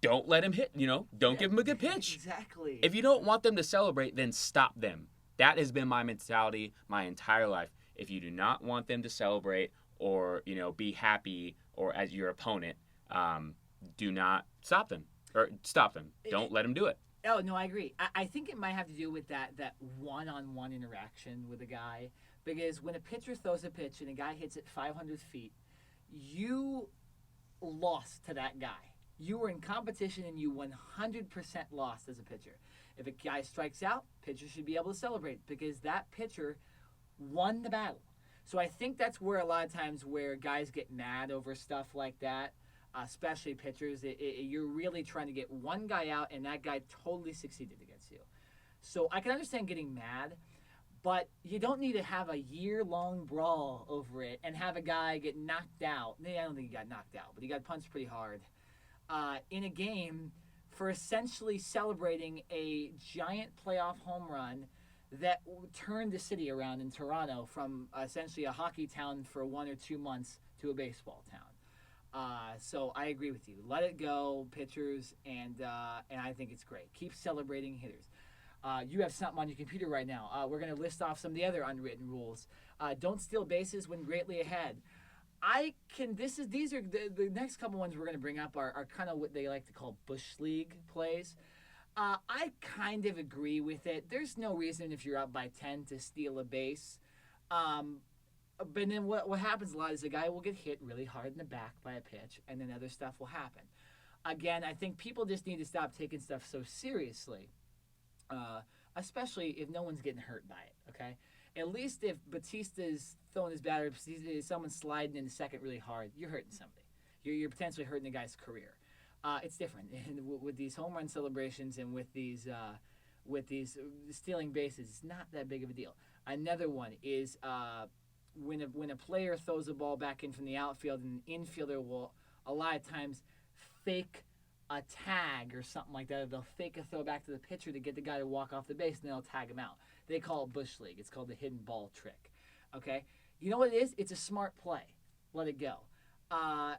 Speaker 2: don't let him hit, don't give him a good pitch.
Speaker 1: Exactly.
Speaker 2: If you don't want them to celebrate, then stop them. That has been my mentality my entire life. If you do not want them to celebrate or, be happy or as your opponent, do not stop them. Or stop them. Don't let them do it.
Speaker 1: Oh, no, I agree. I think it might have to do with that one-on-one interaction with a guy. Because when a pitcher throws a pitch and a guy hits it 500 feet, you lost to that guy. You were in competition and you 100% lost as a pitcher. If a guy strikes out, pitcher should be able to celebrate because that pitcher won the battle. So I think that's where a lot of times where guys get mad over stuff like that, especially pitchers, you're really trying to get one guy out and that guy totally succeeded against you. So I can understand getting mad, but you don't need to have a year-long brawl over it and have a guy get knocked out. I don't think he got knocked out, but he got punched pretty hard in a game for essentially celebrating a giant playoff home run that turned the city around in Toronto from essentially a hockey town for 1 or 2 months to a baseball town. So I agree with you. Let it go, pitchers, and I think it's great. Keep celebrating hitters. You have something on your computer right now. We're going to list off some of the other unwritten rules. Don't steal bases when greatly ahead. These are the next couple ones we're going to bring up are kind of what they like to call Bush League plays. I kind of agree with it. There's no reason if you're up by 10 to steal a base. But then what happens a lot is a guy will get hit really hard in the back by a pitch, and then other stuff will happen. Again, I think people just need to stop taking stuff so seriously, especially if no one's getting hurt by it, okay? At least if Bautista's throwing his bat or someone's sliding into second really hard, you're hurting somebody. You're potentially hurting a guy's career. It's different. And with these home run celebrations and with these stealing bases, it's not that big of a deal. Another one is when a player throws a ball back in from the outfield, and an infielder will a lot of times fake a tag or something like that. They'll fake a throw back to the pitcher to get the guy to walk off the base, and they'll tag him out. They call it Bush League. It's called the hidden ball trick. Okay? You know what it is? It's a smart play. Let it go.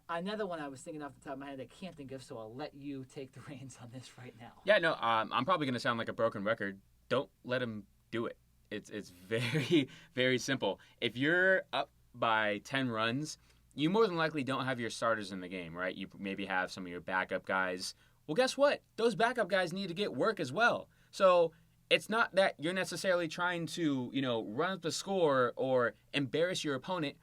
Speaker 1: Another one I was thinking off the top of my head I can't think of, so I'll let you take the reins on this right now.
Speaker 2: Yeah, no, I'm probably going to sound like a broken record. Don't let him do it. It's very, very simple. If you're up by 10 runs, you more than likely don't have your starters in the game, right? You maybe have some of your backup guys. Well, guess what? Those backup guys need to get work as well. So it's not that you're necessarily trying to, run up the score or embarrass your opponent.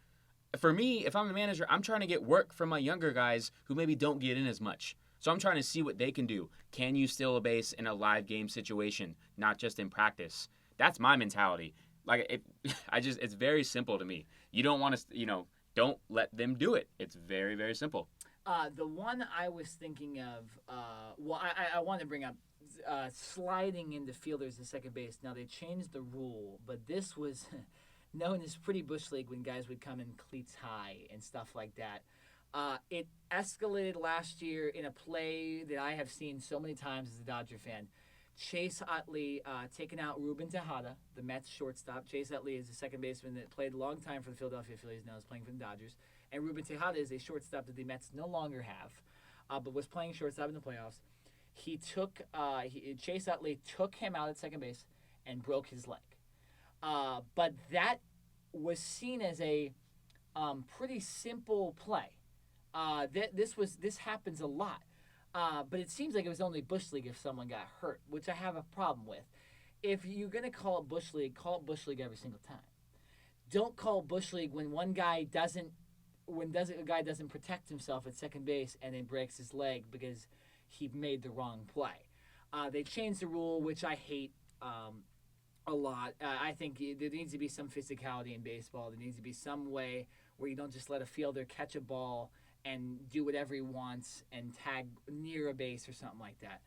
Speaker 2: For me, if I'm the manager, I'm trying to get work from my younger guys who maybe don't get in as much. So I'm trying to see what they can do. Can you steal a base in a live game situation, not just in practice? That's my mentality. It's very simple to me. You don't want to, don't let them do it. It's very, very simple.
Speaker 1: The one I was thinking of, I want to bring up sliding into fielders at second base. Now, they changed the rule, but this was known as pretty bush league when guys would come in cleats high and stuff like that. It escalated last year in a play that I have seen so many times as a Dodger fan. Chase Utley taking out Ruben Tejada, the Mets shortstop. Chase Utley is a second baseman that played a long time for the Philadelphia Phillies, now is playing for the Dodgers. And Ruben Tejada is a shortstop that the Mets no longer have, but was playing shortstop in the playoffs. Chase Utley took him out at second base and broke his leg. But that was seen as a pretty simple play. This happens a lot. But it seems like it was only Bush League if someone got hurt, which I have a problem with. If you're going to call it Bush League, call it Bush League every single time. Don't call Bush League when a guy doesn't protect himself at second base and then breaks his leg because he made the wrong play. They changed the rule, which I hate a lot. I think there needs to be some physicality in baseball. There needs to be some way where you don't just let a fielder catch a ball and do whatever he wants and tag near a base or something like that.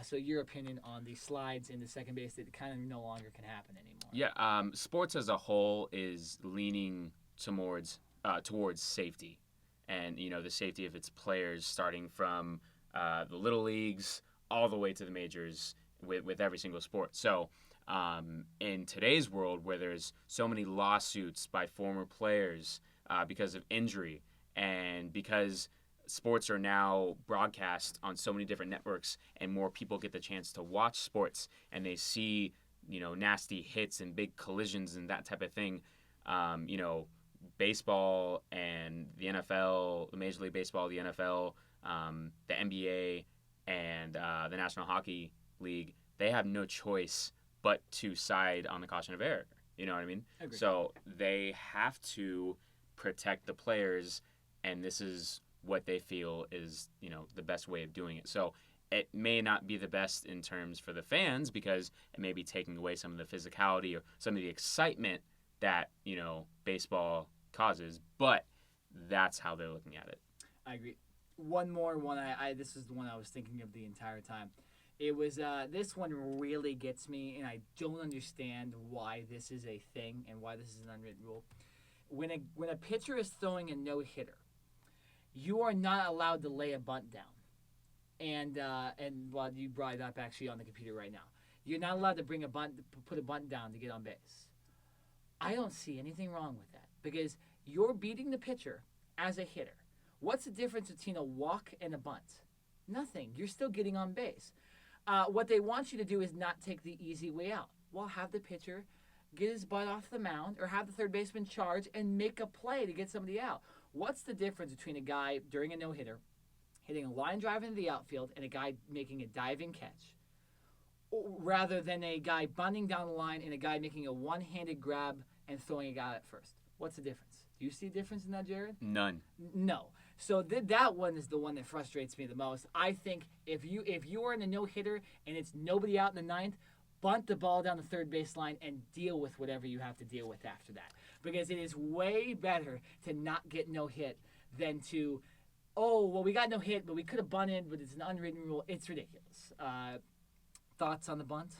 Speaker 1: So your opinion on the slides in the second base that kind of no longer can happen anymore?
Speaker 2: Yeah, sports as a whole is leaning towards safety, and the safety of its players, starting from the little leagues all the way to the majors with every single sport. So in today's world, where there's so many lawsuits by former players because of injury, and because sports are now broadcast on so many different networks and more people get the chance to watch sports and they see, nasty hits and big collisions and that type of thing, baseball and the NFL, the Major League Baseball, the NFL, the NBA, and the National Hockey League, they have no choice but to side on the caution of error. You know what I mean?
Speaker 1: Agreed.
Speaker 2: So they have to protect the players, and this is what they feel is, the best way of doing it. So it may not be the best in terms for the fans because it may be taking away some of the physicality or some of the excitement that, baseball causes, but that's how they're looking at it.
Speaker 1: I agree. One more one. This is the one I was thinking of the entire time. It was this one really gets me, and I don't understand why this is a thing and why this is an unwritten rule. When a pitcher is throwing a no-hitter, you are not allowed to lay a bunt down. And well, you brought it up actually on the computer right now. You're not allowed to put a bunt down to get on base. I don't see anything wrong with that because you're beating the pitcher as a hitter. What's the difference between a walk and a bunt? Nothing. You're still getting on base. What they want you to do is not take the easy way out. Well, have the pitcher get his butt off the mound or have the third baseman charge and make a play to get somebody out. What's the difference between a guy during a no-hitter hitting a line drive into the outfield and a guy making a diving catch rather than a guy bunting down the line and a guy making a one-handed grab and throwing a guy at first? What's the difference? Do you see a difference in that, Jared?
Speaker 2: None.
Speaker 1: No. So that one is the one that frustrates me the most. I think if you are in a no-hitter and it's nobody out in the ninth, bunt the ball down the third baseline and deal with whatever you have to deal with after that. Because it is way better to not get no hit than to, we got no hit, but we could have bunted, but it's an unwritten rule. It's ridiculous. Thoughts on the bunt?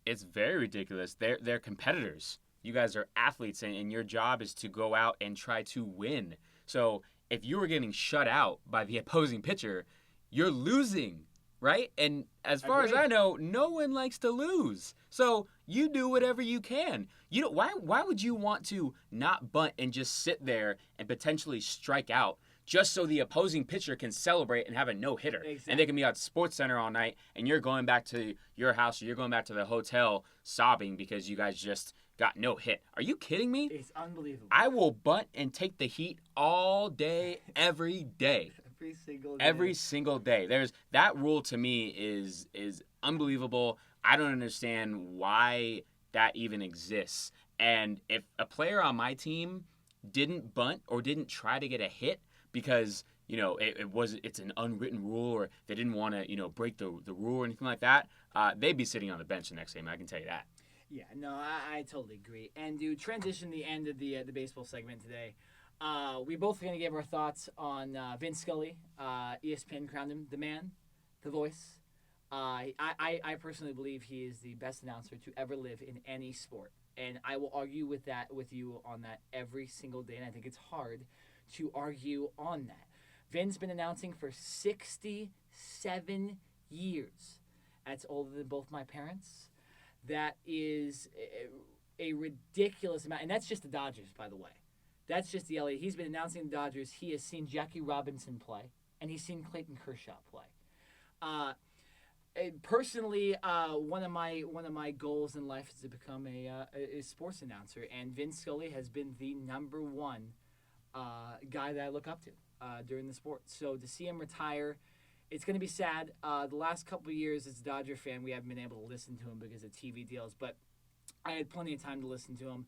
Speaker 2: It's very ridiculous. They're competitors. You guys are athletes, and your job is to go out and try to win. So if you were getting shut out by the opposing pitcher, you're losing, right? And as far as I know, no one likes to lose. So you do whatever you can. Why would you want to not bunt and just sit there and potentially strike out just so the opposing pitcher can celebrate and have a no-hitter?
Speaker 1: Exactly.
Speaker 2: And they can be at Sports Center all night, and you're going back to your house or you're going back to the hotel sobbing because you guys just got no hit. Are you kidding me?
Speaker 1: It's unbelievable.
Speaker 2: I will bunt and take the heat all day, every day. Every single day. There's that rule to me is unbelievable. I don't understand why that even exists. And if a player on my team didn't bunt or didn't try to get a hit because it's an unwritten rule or they didn't want to break the rule or anything like that, they'd be sitting on the bench the next game. I can tell you that.
Speaker 1: Yeah, no, I totally agree. And to transition the end of the baseball segment today, We both are going to give our thoughts on Vin Scully. ESPN crowned him the man, the voice. I personally believe he is the best announcer to ever live in any sport. And I will argue with you on that every single day. And I think it's hard to argue on that. Vin's been announcing for 67 years. That's older than both my parents. That is a ridiculous amount. And that's just the Dodgers, by the way. That's just the LA. He's been announcing the Dodgers. He has seen Jackie Robinson play, and he's seen Clayton Kershaw play. Personally, one of my goals in life is to become a sports announcer, and Vin Scully has been the number one guy that I look up to during the sport. So to see him retire, it's going to be sad. The last couple of years as a Dodger fan, we haven't been able to listen to him because of TV deals, but I had plenty of time to listen to him.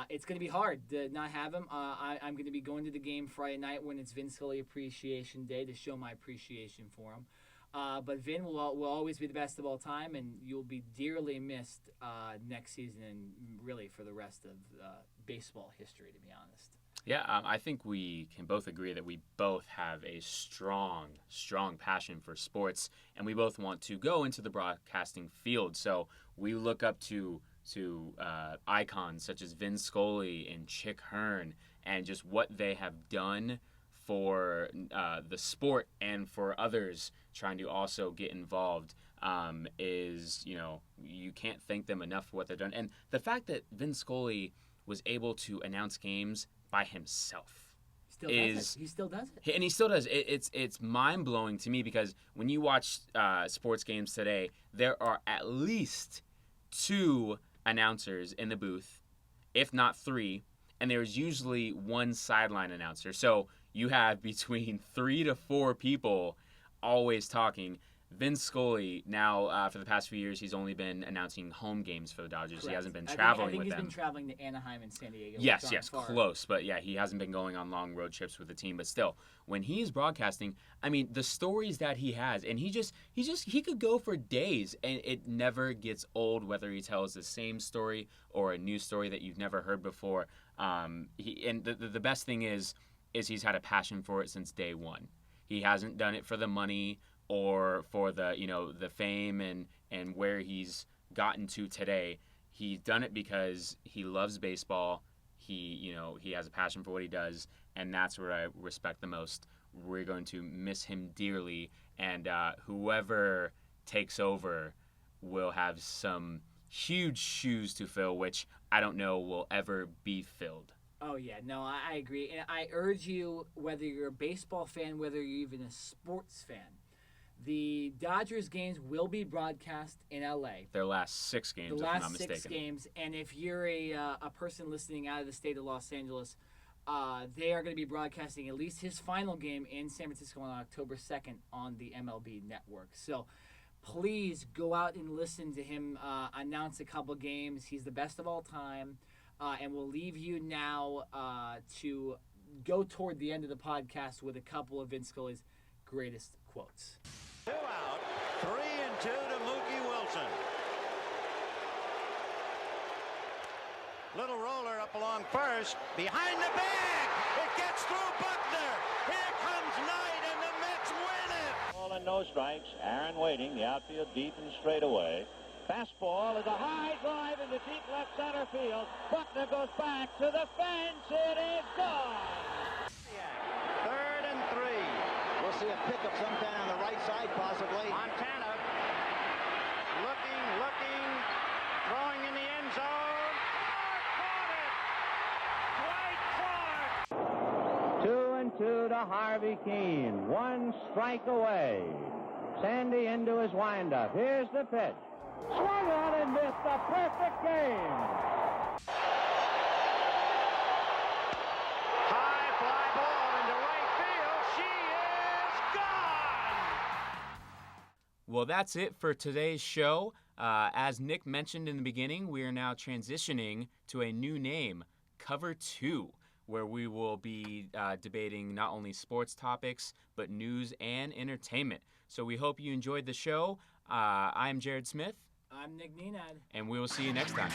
Speaker 1: It's going to be hard to not have him. I'm going to be going to the game Friday night when it's Vin Scully Appreciation Day to show my appreciation for him. But Vin will always be the best of all time, and you'll be dearly missed next season and really for the rest of baseball history, to be honest.
Speaker 2: Yeah, I think we can both agree that we both have a strong passion for sports, and we both want to go into the broadcasting field. So we look up to icons such as Vin Scully and Chick Hearn, and just what they have done for the sport and for others trying to also get involved is, you can't thank them enough for what they've done. And the fact that Vin Scully was able to announce games by himself.
Speaker 1: He still does it.
Speaker 2: And he still does. It's mind-blowing to me because when you watch sports games today, there are at least 2 announcers in the booth, if not 3, and there's usually 1 sideline announcer. So you have between 3 to 4 people always talking. Vin Scully, now for the past few years, he's only been announcing home games for the Dodgers.
Speaker 1: Correct.
Speaker 2: He hasn't been traveling with them.
Speaker 1: I think he's been traveling to Anaheim and San Diego.
Speaker 2: Yes, close. But yeah, he hasn't been going on long road trips with the team. But still, when he is broadcasting, I mean, the stories that he has, and he could go for days, and it never gets old, whether he tells the same story or a new story that you've never heard before. The best thing is he's had a passion for it since day one. He hasn't done it for the money or for the fame and where he's gotten to today. He's done it because he loves baseball. He has a passion for what he does, and that's what I respect the most. We're going to miss him dearly, and whoever takes over will have some huge shoes to fill, which I don't know will ever be filled.
Speaker 1: Oh, yeah. No, I agree. And I urge you, whether you're a baseball fan, whether you're even a sports fan, the Dodgers games will be broadcast in L.A.
Speaker 2: Their last 6 games, if I'm not mistaken.
Speaker 1: 6 games. And if you're a person listening out of the state of Los Angeles, they are going to be broadcasting at least his final game in San Francisco on October 2nd on the MLB network. So please go out and listen to him announce a couple games. He's the best of all time. And we'll leave you now to go toward the end of the podcast with a couple of Vin Scully's greatest quotes.
Speaker 8: 2 out, 3-2 to Mookie Wilson. Little roller up along first, behind the bag. It gets through Buckner. Here comes Knight, and the Mets win it. Ball and no strikes. Aaron waiting, the outfield deep and straight away. Fastball is a high drive into deep left center field. Buckner goes back to the fence. It is gone. 3rd and 3.
Speaker 9: We'll see a pickup sometime on the right side, possibly.
Speaker 8: Montana looking, throwing in the end zone. Caught it! Dwight Clark!
Speaker 10: 2-2 to Harvey Keene. 1 strike away. Sandy into his windup. Here's the pitch. Swung on and missed a perfect game.
Speaker 8: High fly ball into right field. She is gone.
Speaker 2: Well, that's it for today's show. As Nick mentioned in the beginning, we are now transitioning to a new name, Cover 2, where we will be debating not only sports topics, but news and entertainment. So we hope you enjoyed the show. I'm Jared Smith.
Speaker 1: I'm Nick Nenad.
Speaker 2: And we will see you next time.